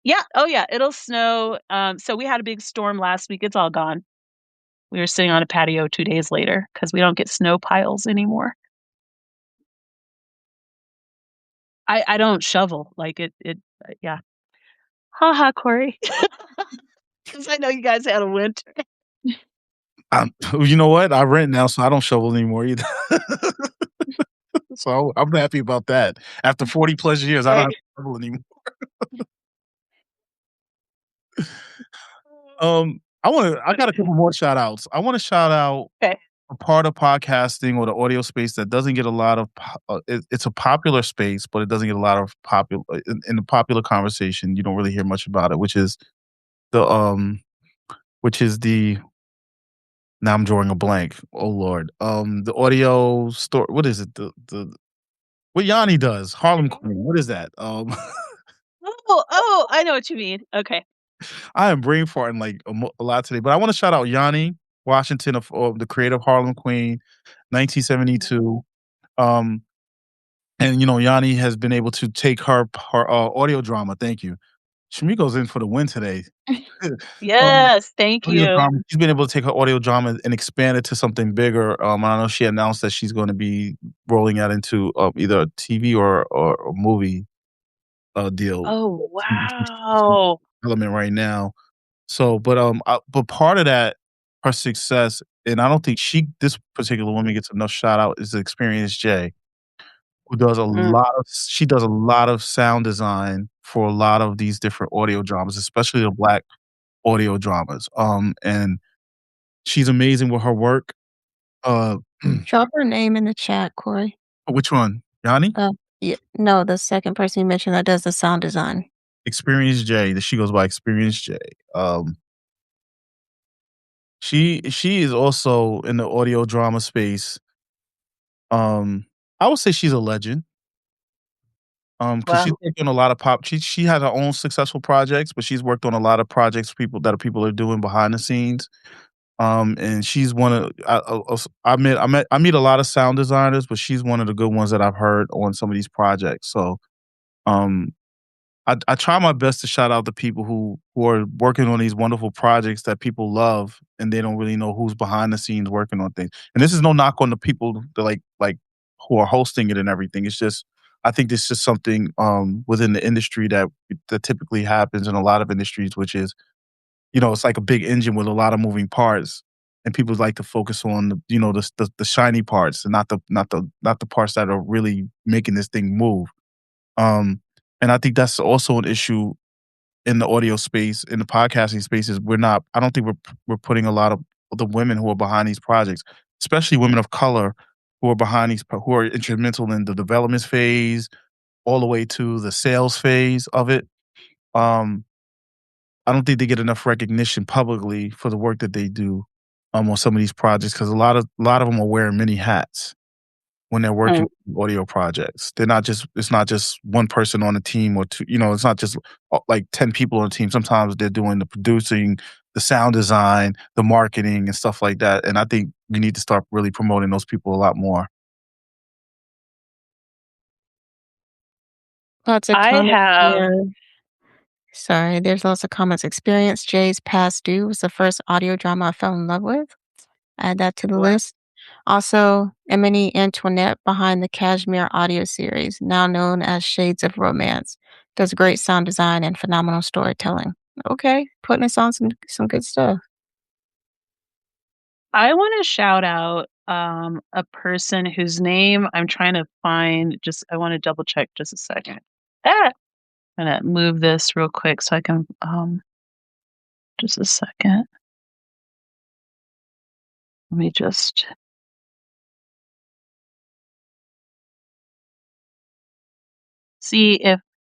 Yeah, oh yeah, it'll snow. So we had a big storm last week. It's all gone. We were sitting on a patio 2 days later because we don't get snow piles anymore. I don't shovel like it. Yeah. Ha ha, Corey. Because I know you guys had a winter. You know what? I rent now, so I don't shovel anymore either. So I'm happy about that. After 40 plus years, I don't Right. have to shovel anymore. I got a couple more shout outs. I want to shout out Okay. a part of podcasting or the audio space that doesn't get a lot of it's a popular space, but it doesn't get a lot of popular in the popular conversation. You don't really hear much about it, the which is the now I'm drawing a blank. Oh Lord. The audio store. What is it? The what Yanni does. Harlem Queen. What is that? Oh, I know what you mean. Okay. I am brain farting like a lot today, but I want to shout out Yanni Washington of the creative Harlem Queen, 1972. Um, and Yanni has been able to take her audio drama. Thank you. Shamiko's in for the win today. um, Yes, thank audio you. drama. She's been able to take her audio drama and expand it to something bigger. I know she announced that she's going to be rolling out into either a TV or a movie deal. Oh, She's in wow. development right now. So, but part of that, her success, and I don't think this particular woman gets enough shout out is the Experience J, who does Mm. she does a lot of sound design for a lot of these different audio dramas, especially the Black audio dramas. And she's amazing with her work. Uh, Drop her name in the chat, Corey. which one? Yanni? Yeah, no, the second person you mentioned that does the sound design. Experience J. That she goes by Experience J. Um, she is also in the audio drama space. I would say she's a legend. Because she's Wow. worked on a lot of she has her own successful projects, but she's worked on a lot of projects people are doing behind the scenes. And she's one of I meet a lot of sound designers, but she's one of the good ones that I've heard on some of these projects. So, um, I try my best to shout out the people who are working on these wonderful projects that people love, and they don't really know who's behind the scenes working on things. And this is no knock on the people that like who are hosting it and everything. It's just I think this is something within the industry that typically happens in a lot of industries, which is, it's like a big engine with a lot of moving parts, and people like to focus on the shiny parts and not the parts that are really making this thing move. Um, and I think that's also an issue in the audio space, in the podcasting space. Is we're not. I don't think we're putting a lot of the women who are behind these projects, especially women of color, who are behind who are instrumental in the development phase all the way to the sales phase of it. Um, I don't think they get enough recognition publicly for the work that they do on some of these projects, because a lot of them are wearing many hats when they're working Right. on audio projects. It's not just one person on a team or two, it's not just like 10 people on a team. Sometimes they're doing the producing, the sound design, the marketing and stuff like that. And I think we need to start really promoting those people a lot more. Lots of I comments have here. Sorry, there's lots of comments. Experience Jay's Past Due was the first audio drama I fell in love with. Add that to the Sure. list. Also, Emily Antoinette behind the Cashmere audio series, now known as Shades of Romance, does great sound design and phenomenal storytelling. Okay, putting us on some good stuff. I wanna shout out, a person whose name I'm trying to find, just I wanna double check just a second. Ah! I'm gonna move this real quick so I can, just a second. Let me just see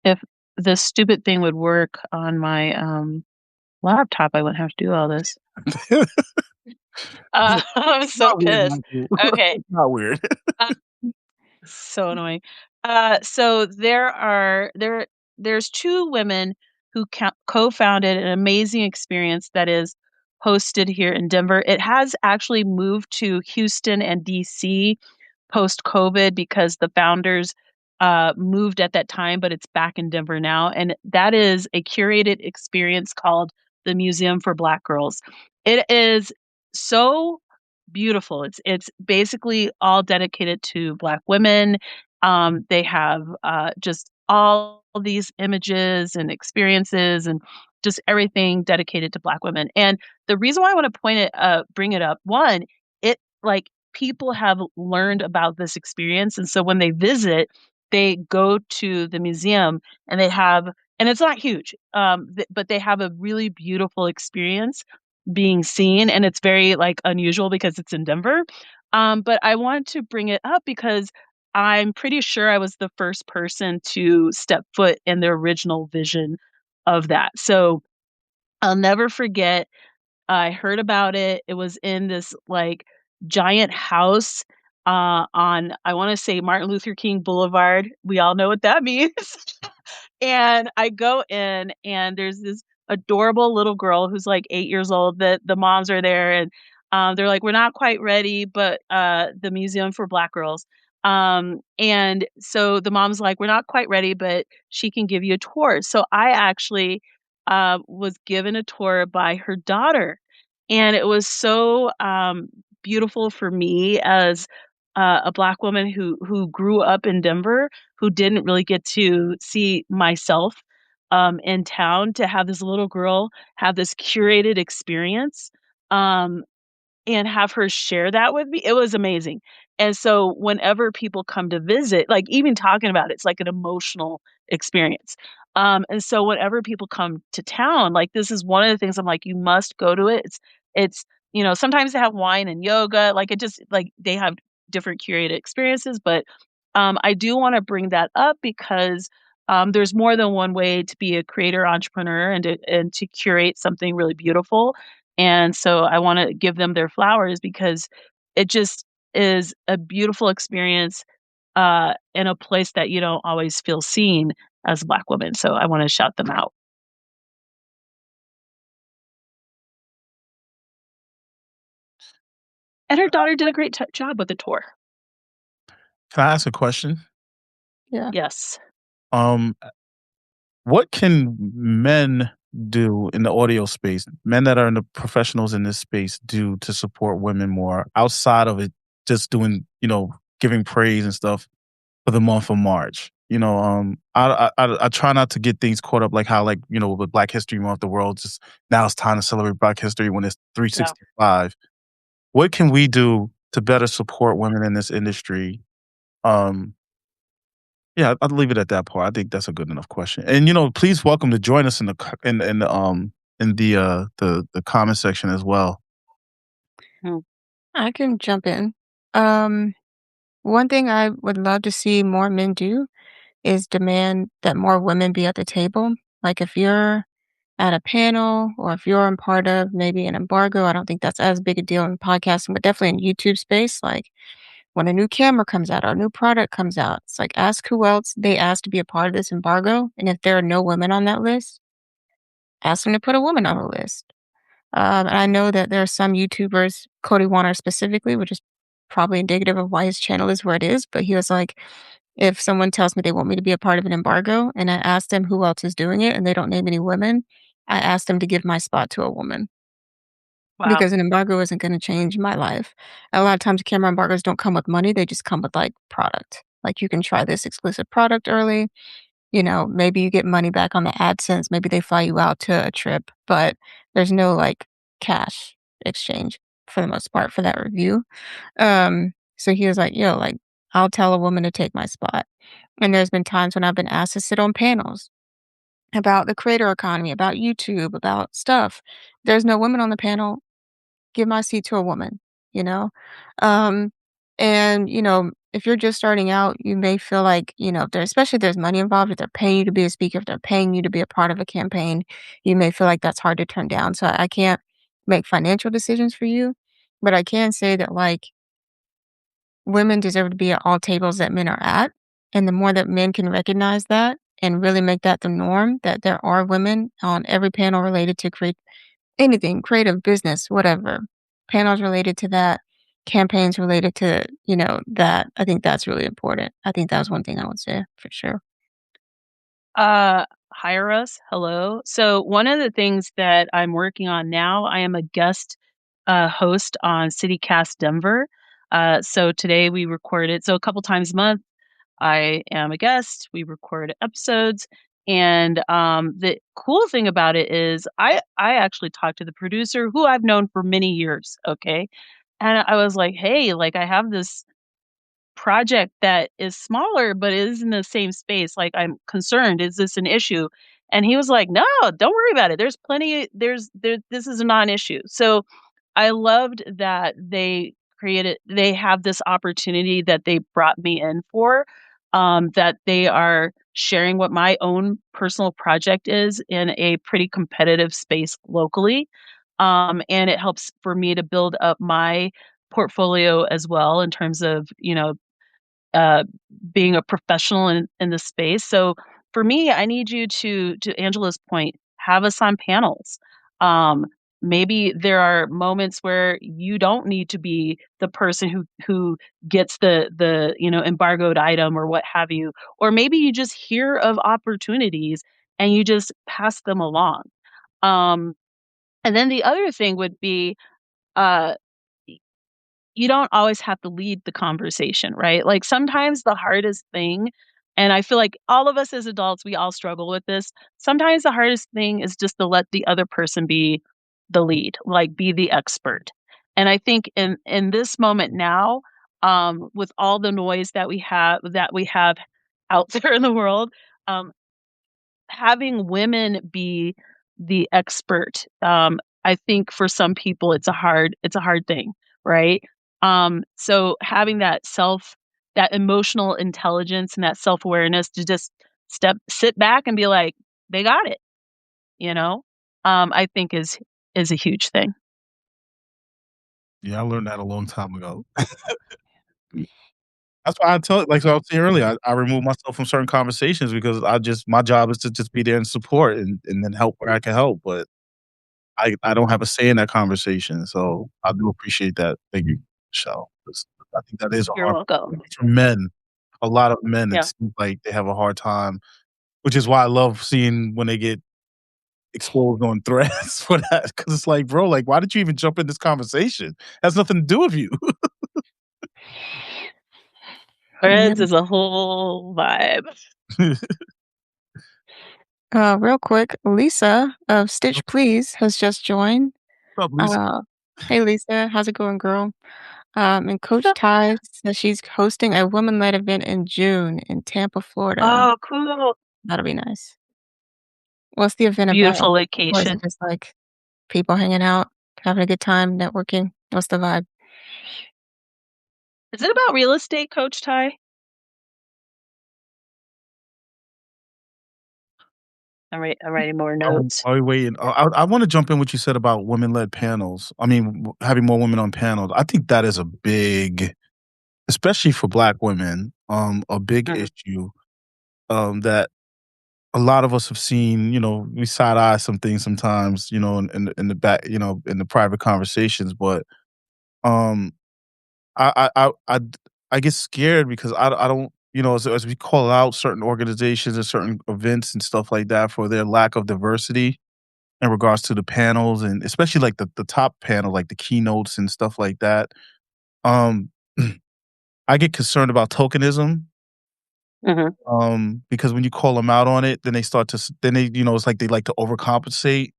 if this stupid thing would work on my, laptop. I wouldn't have to do all this. It's I'm so not weird, pissed. Michael. Okay. It's not weird. Uh, so annoying. So there's 2 women who co-founded an amazing experience that is hosted here in Denver. It has actually moved to Houston and DC post-COVID because the founders, moved at that time, but it's back in Denver now, and that is a curated experience called the Museum for Black Girls. It is so beautiful. It's basically all dedicated to Black women. They have, just all these images and experiences and just everything dedicated to Black women, and the reason why I wanna bring it up, 1, it like, people have learned about this experience, and so when they visit, they go to the museum and they have and it's not huge, but they have a really beautiful experience being seen, and it's very, like, unusual because it's in Denver. But I wanted to bring it up because I'm pretty sure I was the first person to step foot in the original vision of that. So, I'll never forget, I heard about it. It was in this, like, giant house, on, I wanna say, Martin Luther King Boulevard. We all know what that means. And I go in, and there's this adorable little girl who's, like, 8 years old. The moms are there, and, they're like, "We're not quite ready, but, the Museum for Black Girls." And so the mom's like, "We're not quite ready, but she can give you a tour." So I actually, was given a tour by her daughter, and it was so, beautiful for me as, a Black woman who grew up in Denver, who didn't really get to see myself, in town, to have this little girl have this curated experience, um, and have her share that with me. It was amazing. And so whenever people come to visit, like, even talking about it's like an emotional experience. And so whenever people come to town, like, this is one of the things I'm like, "You must go to it." It's sometimes they have wine and yoga, like, it just like, they have different curated experiences, but, I do wanna bring that up because, there's more than one way to be a creator entrepreneur and to curate something really beautiful. And so I wanna give them their flowers because it just is a beautiful experience, in a place that you don't always feel seen as a Black woman, so I wanna shout them out. And her daughter did a great job with the tour. Can I ask a question? Yeah. Yes. Um, what can men do in the audio space, men that are in the professionals in this space, do to support women more outside of it, just doing, giving praise and stuff for the month of March? I try not to get things caught up like how, like, with Black History Month, the world just now it's time to celebrate Black history when it's Yeah. 365. What can we do to better support women in this industry? Um, yeah, I'll leave it at that part. I think that's a good enough question. And please welcome to join us in the the comment section as well. Hmm. I can jump in. Um, One thing I would love to see more men do is demand that more women be at the table. Like if you're at a panel or if you're in part of maybe an embargo, I don't think that's as big a deal in podcasting, but definitely in YouTube space. Like when a new camera comes out or a new product comes out, it's like ask who else they asked to be a part of this embargo. And if there are no women on that list, ask them to put a woman on the list. And I know that there are some YouTubers, Cody Warner specifically, which is probably indicative of why his channel is where it is. But he was like, if someone tells me they want me to be a part of an embargo and I ask them who else is doing it and they don't name any women, I ask them to give my spot to a woman Wow. because an embargo isn't going to change my life. A lot of times, camera embargoes don't come with money, they just come with like product. Like you can try this exclusive product early. Maybe you get money back on the AdSense. Maybe they fly you out to a trip, but there's no like cash exchange for the most part for that review. So he was like, yo, like, I'll tell a woman to take my spot. And there's been times when I've been asked to sit on panels about the creator economy, about YouTube, about stuff. There's no women on the panel. Give my seat to a woman, you know? Um, and if you're just starting out, you may feel like, especially if there's money involved, if they're paying you to be a speaker, if they're paying you to be a part of a campaign, you may feel like that's hard to turn down. So I can't make financial decisions for you, but I can say that like women deserve to be at all tables that men are at. And the more that men can recognize that and really make that the norm, that there are women on every panel related to create anything, creative, business, whatever, panels related to that, campaigns related to, that. I think that's really important. I think that's one thing I would say for sure. Hire us. Hello. So one of the things that I'm working on now, I am a guest host on CityCast Denver. So today we recorded. So a couple times a month, I am a guest. We record episodes, and the cool thing about it is I actually talked to the producer who I've known for many years. Okay, and I was like, hey, like I have this project that is smaller, but is in the same space. Like, I'm concerned, is this an issue? And he was like, no, don't worry about it. There's plenty, this is a non issue. So I loved that they have this opportunity that they brought me in for, that they are sharing what my own personal project is in a pretty competitive space locally. And it helps for me to build up my portfolio as well in terms of, uh, being a professional in the space. So for me, I need you to Angela's point, have us on panels. Um, Maybe there are moments where you don't need to be the person who gets the embargoed item or what have you, or maybe you just hear of opportunities and you just pass them along. Um, and then the other thing would be, uh, you don't always have to lead the conversation, right? Like sometimes the hardest thing, and I feel like all of us as adults, we all struggle with this. Sometimes the hardest thing is just to let the other person be the lead, like be the expert. And I think in this moment now, with all the noise that we have out there in the world, um, having women be the expert, I think for some people it's a hard thing, right? So having that emotional intelligence and that self-awareness to just sit back and be like, they got it, you know, I think is a huge thing. Yeah, I learned that a long time ago. That's why I tell like so I was saying earlier, I remove myself from certain conversations because my job is to just be there and support and then help where I can help, but I don't have a say in that conversation, so I do appreciate that. Thank you, Michelle, 'cause I think that is a You're hard welcome. for men. A lot of men, it Yeah. seems like they have a hard time, which is why I love seeing when they get exposed on threads for that, because it's like, "Bro, like, why did you even jump in this conversation? Has nothing to do with you." Friends is a whole vibe. Real quick, Lisa of Stitch Please has just joined. What's up, Lisa? Uh, hey Lisa, how's it going, girl? And Coach So Ty says she's hosting a women-led event in June in Tampa, Florida. oh, cool. That'll be nice. What's the event about? Beautiful Or is it location. just like people hanging out, having a good time, networking? What's the vibe? Is it about real estate, Coach Ty? I'm writing more notes. While we waiting, I wanna jump in what you said about women-led panels. I mean, having more women on panels. I think that is a big, especially for Black women, a big Mhm, issue, that a lot of us have seen. We side eye some things sometimes, in the back, in the private conversations. But um, I get scared because I don't, as we call out certain organizations and certain events and stuff like that for their lack of diversity in regards to the panels, and especially like the top panel, like the keynotes and stuff like that. Um, I get concerned about tokenism. mhm, Because when you call them out on it, then they start to then they, it's like they like to overcompensate,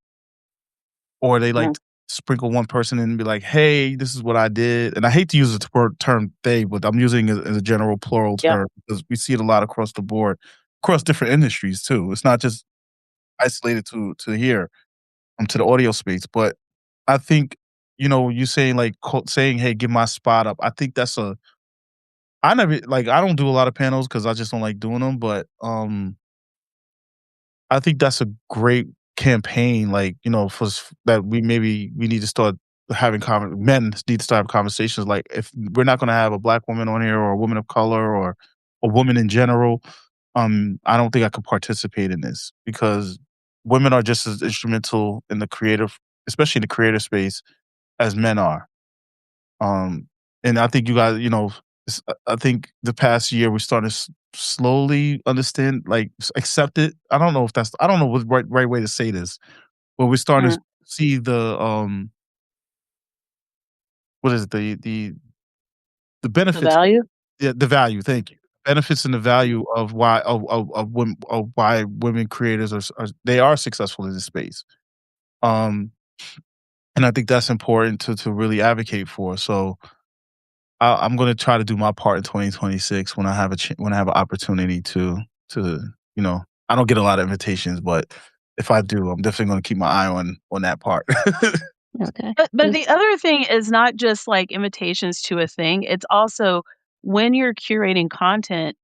or they like mhm. to sprinkle one person in and be like, "Hey, this is what I did." And I hate to use the term "they," but I'm using it as a general plural Yep. term because we see it a lot across the board, across different industries too. It's not just isolated to here, to the audio space. But I think, you saying like saying, "Hey, give my spot up." I think that's a I never like I don't do a lot of panels because I just don't like doing them. But I think that's a great campaign, like, that we need to start having men need to start having conversations. Like, if we're not gonna have a Black woman on here or a woman of color or a woman in general, I don't think I could participate in this because women are just as instrumental in the creative, especially in the creative space, as men are. Um, and I think you guys, I think the past year we started slowly understand, like accept it. I don't know what right way to say this, but we're starting to Mhm. see what is it, the The benefits, value? yeah, the value. Thank you. Benefits and the value of why of why women creators they are successful in this space. Um, and I think that's important to really advocate for. So I'm gonna try to do my part in 2026 when I have when I have an opportunity to I don't get a lot of invitations, but if I do, I'm definitely gonna keep my eye on that part. Okay. But Yes. the other thing is not just, like, invitations to a thing, it's also when you're curating content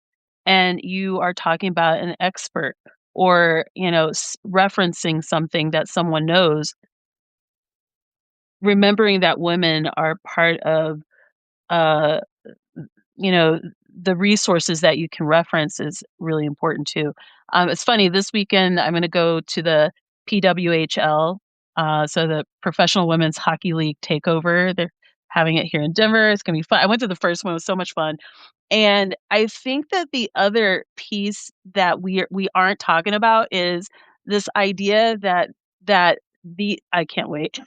and you are talking about an expert or, referencing something that someone knows, remembering that women are part of, uh you know, the resources that you can reference is really important too. It's funny, this weekend I'm gonna go to the PWHL, so the Professional Women's Hockey League takeover. They're having it here in Denver. It's gonna be fun. I went to the first one, it was so much fun. And I think that the other piece that we aren't talking about is this idea that the I can't wait.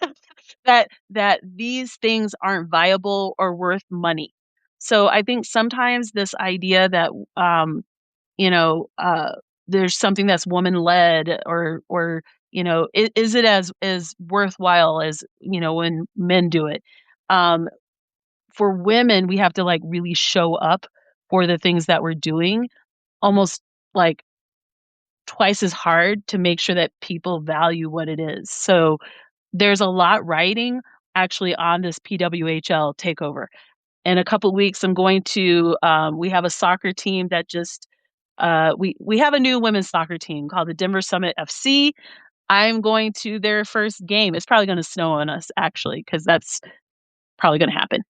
That these things aren't viable or worth money. So I think sometimes this idea that you know, uh, there's something that's woman led or is it as worthwhile as when men do it? Um, for women, we have to like really show up for the things that we're doing, almost like twice as hard to make sure that people value what it is. So there's a lot riding actually on this PWHL takeover. In a couple weeks, I'm going to. We have a soccer team that just. We have a new women's soccer team called the Denver Summit FC. I'm going to their first game. It's probably going to snow on us actually, because that's probably gonna happen.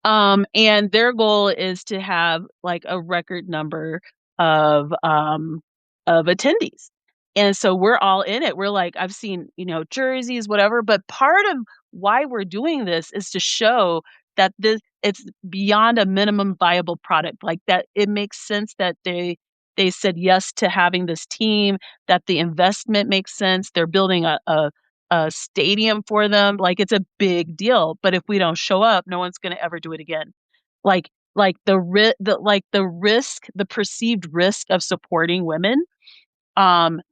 And their goal is to have, like, a record number of, um, of attendees. And so we're all in it. We're like I've seen, jerseys, whatever, but part of why we're doing this is to show that it's beyond a minimum viable product, like, that it makes sense that they said yes to having this team, that the investment makes sense. They're building a stadium for them, like, it's a big deal, but if we don't show up, no one's gonna ever do it again. Like, like the perceived risk of supporting women.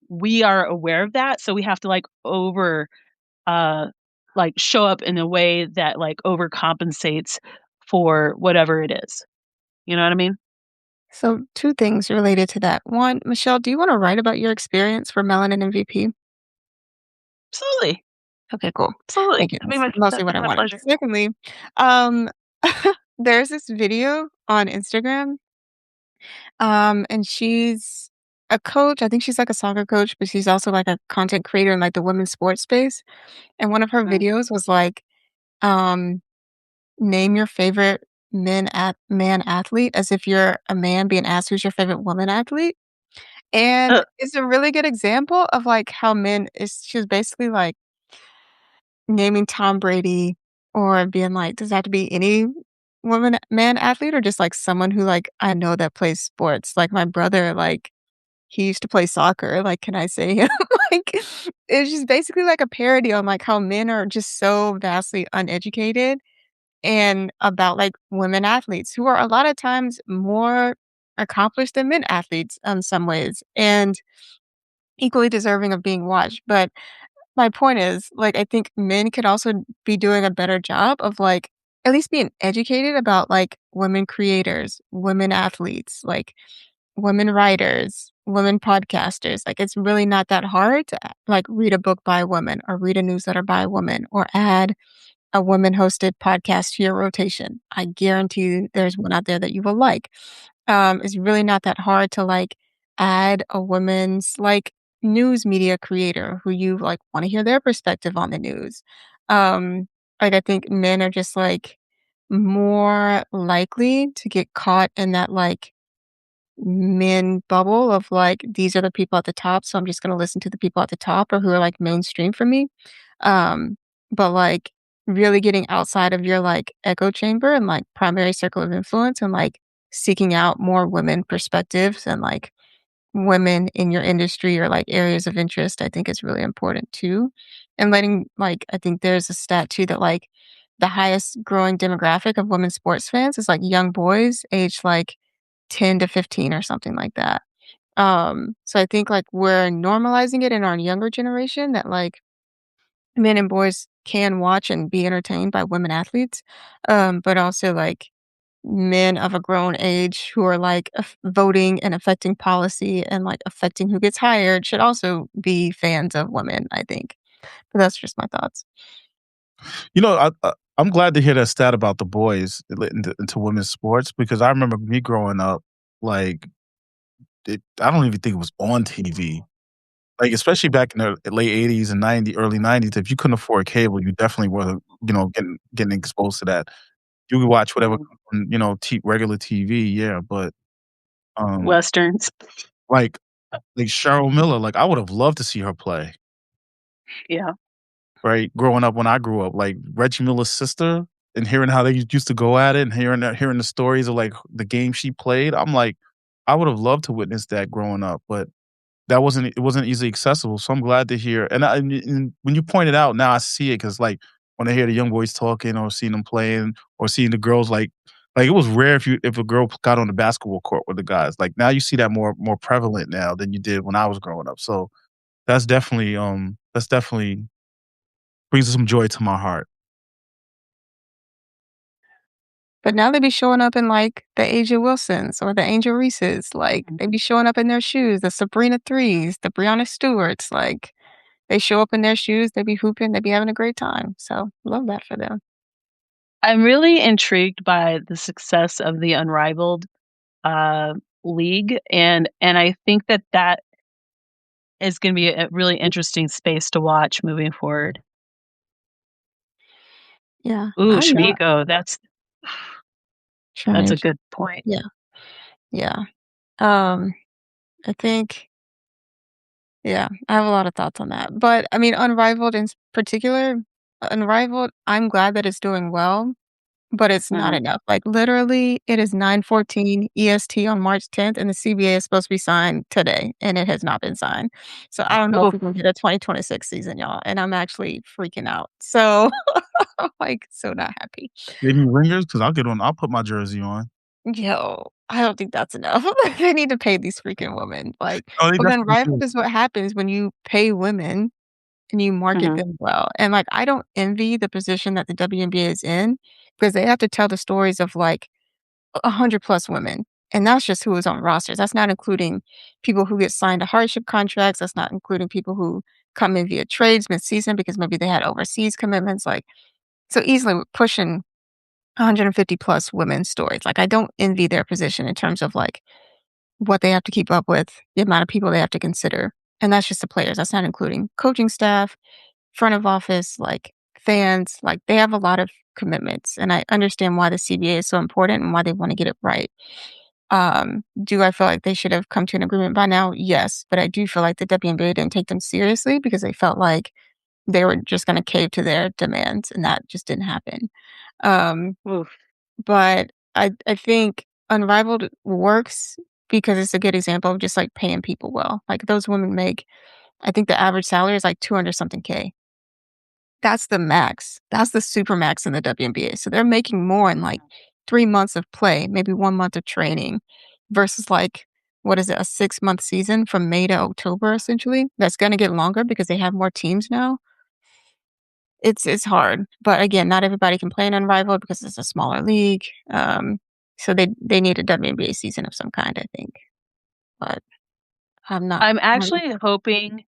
We are aware of that, so we have to uh show up in a way that overcompensates for whatever it is. You know what I mean? So, 2 things related to that. 1, Michelle, do you wanna write about your experience for Melanin MVP? Absolutely. Okay, cool. Absolutely. Thank you. That'd be That's mostly that'd what be I my wanted. pleasure. Secondly, um, there's this video on Instagram, and she's a coach. I think she's like a soccer coach, but she's also like a content creator in like the women's sports space. And one of her Mm. videos was like, um, name your favorite man athlete as if you're a man being asked who's your favorite woman athlete. And Uh, it's a really good example of like how men is she was basically like naming Tom Brady or being like, does that have to be any woman man athlete or just like someone who like I know that plays sports? Like my brother, like he used to play soccer. Like, can I say him? Like it's just basically like a parody on like how men are just so vastly uneducated and about like women athletes who are a lot of times more accomplished than men athletes in some ways and equally deserving of being watched. But my point is, like, I think men could also be doing a better job of, like, at least being educated about, like, women creators, women athletes, like, women writers, women podcasters. Like, it's really not that hard to, like, read a book by a woman or read a newsletter by a woman or add a women-hosted podcast to your rotation. I guarantee you there's one out there that you will like. It's really not that hard to, like, add a woman's, like, news media creator who you, like, wanna hear their perspective on the news. Like, I think men are just, like, more likely to get caught in that, like, men bubble of, like, these are the people at the top, so I'm just gonna listen to the people at the top or who are, like, mainstream for me. Um, but, like, really getting outside of your, like, echo chamber and, like, primary circle of influence and, like, seeking out more women perspectives and, like, women in your industry or, like, areas of interest, I think is really important too. And letting like, I think there's a stat too that, like, the highest growing demographic of women sports fans is, like, young boys aged, like, 10 to 15 or something like that. So I think, like, we're normalizing it in our younger generation that, like, men and boys can watch and be entertained by women athletes, but also, like, men of a grown age who are, like, voting and affecting policy and, like, affecting who gets hired should also be fans of women, I think. But that's just my thoughts. You know, I'm glad to hear that stat about the boys into women's sports because I remember me growing up, like, I don't even think it was on TV. Like, especially back in the late '80s and early '90s, if you couldn't afford cable, you definitely were, getting exposed to that. You could watch whatever mm, on, regular TV, yeah, but, um, Westerns. like like Cheryl Miller, like, I would have loved to see her play, Yeah. right? Growing up when I grew up, like, Reggie Miller's sister and hearing how they used to go at it and hearing the stories of, like, the game she played, I'm like, I would have loved to witness that growing up, but that wasn't easily accessible, so I'm glad to hear and when you point it out, now I see it because like, when I hear the young boys talking or seeing them playing or seeing the girls, it was rare if a girl got on the basketball court with the guys, like, now you see that more prevalent now than you did when I was growing up, so that's definitely brings some joy to my heart. But now they be showing up in, like, the Asia Wilsons or the Angel Reeses, like, Mhm. they be showing up in their shoes, the Sabrina Threes, the Breonna Stewarts, like, they show up in their shoes, they be hooping, they be having a great time, so love that for them. I'm really intrigued by the success of the Unrivaled, uh, league, and I think that that is gonna be a really interesting space to watch moving forward. Yeah, Ooh, I'm not Shmiko, that's trying a to good point. yeah, yeah. Um, I think yeah, I have a lot of thoughts on that, but, I mean, Unrivaled in particular Unrivaled, I'm glad that it's doing well, but it's not Mhm. enough. Like, literally, it is 9:14 EST on March 10th, and the CBA is supposed to be signed today, and it has not been signed. So, I don't know if Oof. we're gonna get a 2026 season, y'all, and I'm actually freaking out. So, I'm, like, so not happy. Any ringers? Because I'll put my jersey on. Yo, I don't think that's enough. They need to pay these freaking women, like, Oh, they but definitely unrivaled do. is what happens when you pay women and you market Mhm. them well, and, like, I don't envy the position that the WNBA is in because they have to tell the stories of, like, 100 plus women, and that's just who is on rosters. That's not including people who get signed to hardship contracts. That's not including people who come in via trades mid-season because maybe they had overseas commitments, like, so easily we're pushing 150 plus women's stories. Like, I don't envy their position in terms of, like, what they have to keep up with, the amount of people they have to consider, and that's just the players. That's not including coaching staff, front of office, like, fans, like, they have a lot of commitments, and I understand why the CBA is so important and why they wanna get it right. Do I feel like they should have come to an agreement by now? Yes, but I do feel like the WNBA didn't take them seriously because they felt like they were just gonna cave to their demands, and that just didn't happen. Um, Oof. but I think Unrivaled works because it's a good example of just, like, paying people well. Like, those women make I think the average salary is, like, 200 something K. That's the max. That's the super max in the WNBA. So they're making more in, like, 3 months of play, maybe 1 month of training versus, like, what is it, a 6-month season from May to October, essentially? That's gonna get longer because they have more teams now. It's hard, but again, not everybody can play in Unrivaled because it's a smaller league, so they need a WNBA season of some kind, I think, but I'm not I'm I'm actually hoping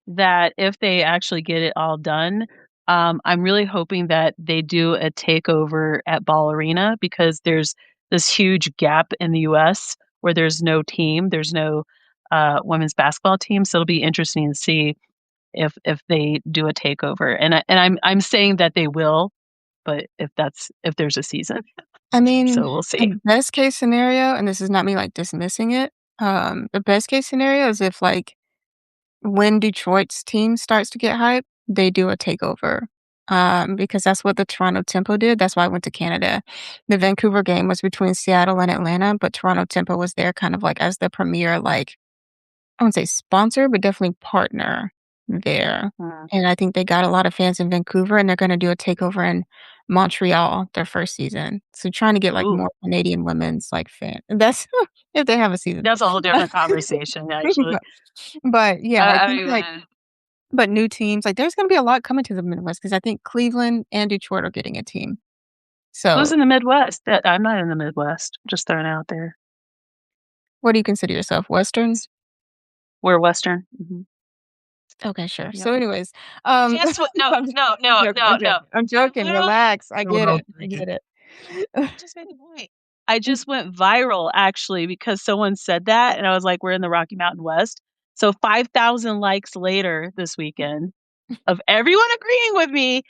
that if they actually get it all done, I'm really hoping that they do a takeover at Ball Arena because there's this huge gap in the US where there's no team, there's no women's basketball team. So it'll be interesting to see if they do a takeover. And I'm saying that they will, but if there's a season. I mean, So we'll see. the best case scenario, and this is not me, like, dismissing it, the best case scenario is if, like, when Detroit's team starts to get hype, they do a takeover, because that's what the Toronto Tempo did. That's why I went to Canada. The Vancouver game was between Seattle and Atlanta, but Toronto Tempo was there kind of like as the premier, like, I wouldn't say sponsor, but definitely partner there. Mm. And I think they got a lot of fans in Vancouver, and they're gonna do a takeover in Montreal their first season. So trying to get, like, Ooh, more Canadian women's, like, fan that's if they have a season. that's a whole different conversation, actually. But yeah, I I think, like mean, but new teams, like, there's gonna be a lot coming to the Midwest because I think Cleveland and Detroit are getting a team. who's So, in the Midwest? I'm not in the Midwest. Just throwing it out there. what do you consider yourself, Western? We're Western. Mhm. Okay, sure. Yep. So anyways, Guess what? No, I'm no, I'm no, joking, no, I'm no. joking, I'm joking, Literally, relax, I get it, I Philadelphia. get it. I just made a point. I just went viral actually because someone said that, and I was like, "We're in the Rocky Mountain West." So 5,000 likes later this weekend of everyone agreeing with me.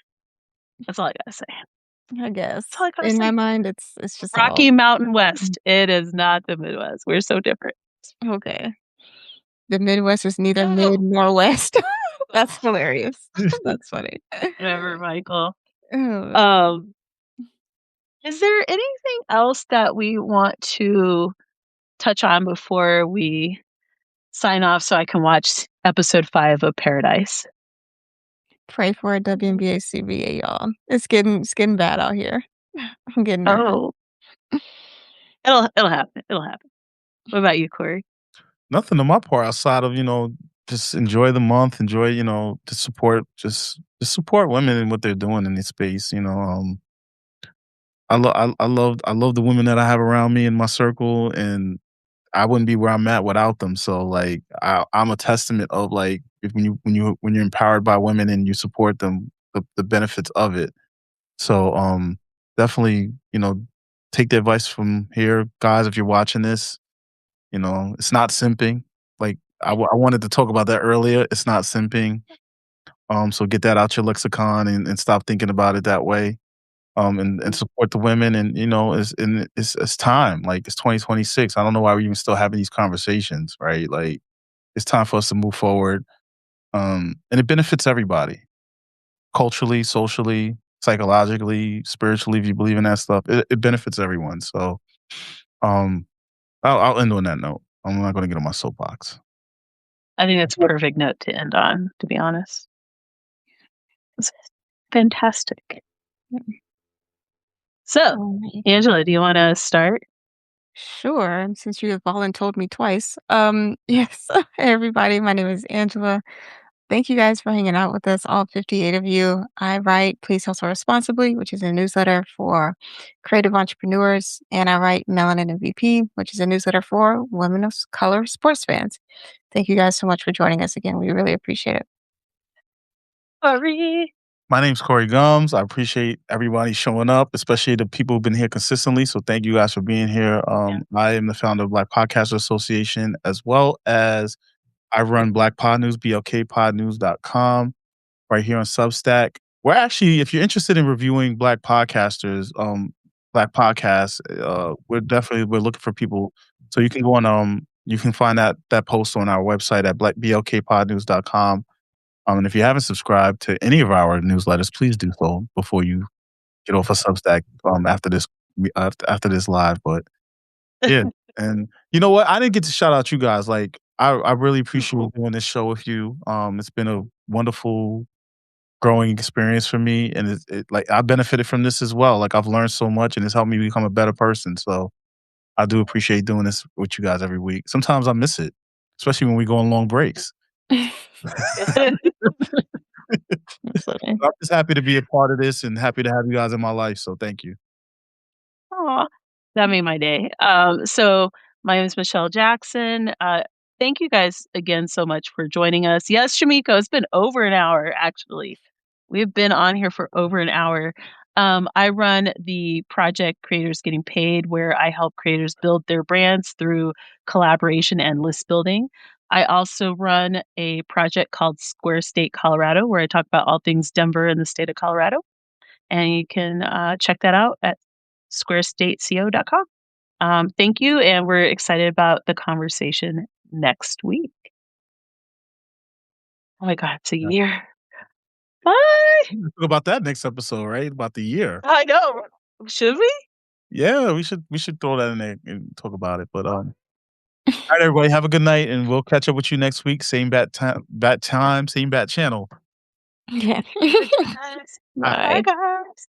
That's all I gotta say. I guess. That's all I gotta In my say. mind, it's just all Rocky Mountain West. It is not the Midwest. We're so different. okay. The Midwest is neither mid No. nor west. That's hilarious. That's funny. Whatever, Michael. Oh, Um, is there anything else that we want to touch on before we sign off so I can watch episode 5 of Paradise? pray for a WNBA CBA, y'all. It's getting bad out here. I'm getting nervous. Oh, it'll happen. It'll happen. What about you, Corey? Nothing on my part outside of, just enjoy the month, enjoy, to support just support women and what they're doing in this space, I love the women that I have around me in my circle, and I wouldn't be where I'm at without them. So like I'm a testament of like if when you're empowered by women and you support them, the benefits of it. So definitely, take the advice from here, guys, if you're watching this. It's not simping. Like I wanted to talk about that earlier. It's not simping. So get that out your lexicon and stop thinking about it that way. And Mm. support the women, and it's time. Like it's 2026. I don't know why we're even still having these conversations, right? Like it's time for us to move forward. And it benefits everybody, culturally, socially, psychologically, spiritually. If you believe in that stuff, it benefits everyone. So um, I'll end on that note. I'm not going to get on my soapbox. I think that's a perfect note to end on, to be honest. It's fantastic. So, Alright. Angela, do you want to start? Sure, since you have voluntold me twice. Yes. Hey, everybody, my name is Angela. Thank you guys for hanging out with us, all 58 of you. I write Please Hustle Responsibly, which is a newsletter for creative entrepreneurs, and I write Melanin MVP, which is a newsletter for women of color sports fans. Thank you guys so much for joining us again. We really appreciate it. Sorry. My name's Corey Gums. I appreciate everybody showing up, especially the people who've been here consistently. So thank you guys for being here. Yeah. I am the founder of Black Podcasters Association, as well as I run Black Pod News, blkpodnews.com, right here on Substack. We're actually, if you're interested in reviewing Black podcasters, Black podcasts, we're looking for people. So you can go on, you can find that post on our website at blkpodnews.com. And if you haven't subscribed to any of our newsletters, please do so before you get off of Substack after this live. But yeah, and you know what? I didn't get to shout out you guys. Like I really appreciate doing this show with you. It's been a wonderful growing experience for me, and like I benefited from this as well. Like I've learned so much, and it's helped me become a better person. So I do appreciate doing this with you guys every week. Sometimes I miss it, especially when we go on long breaks. Absolutely. I'm just happy to be a part of this and happy to have you guys in my life. So thank you. Aw, that made my day. So my name is Michelle Jackson. Thank you guys again so much for joining us. Yes, Shamiko, it's been over an hour, actually. We've been on here for over an hour. I run the project Creators Getting Paid, where I help creators build their brands through collaboration and list building. I also run a project called Square State Colorado, where I talk about all things Denver and the state of Colorado. And you can check that out at squarestateco.com. Thank you, and we're excited about the conversation next week. Oh my God, it's a Yeah. year. Bye. Talk about that next episode, right? About the year. I know. Should we? Yeah, we should throw that in there and talk about it. But all right, everybody, have a good night, and we'll catch up with you next week. Same bat time, same bat channel. Yeah. Bye, guys. Bye, Bye. guys.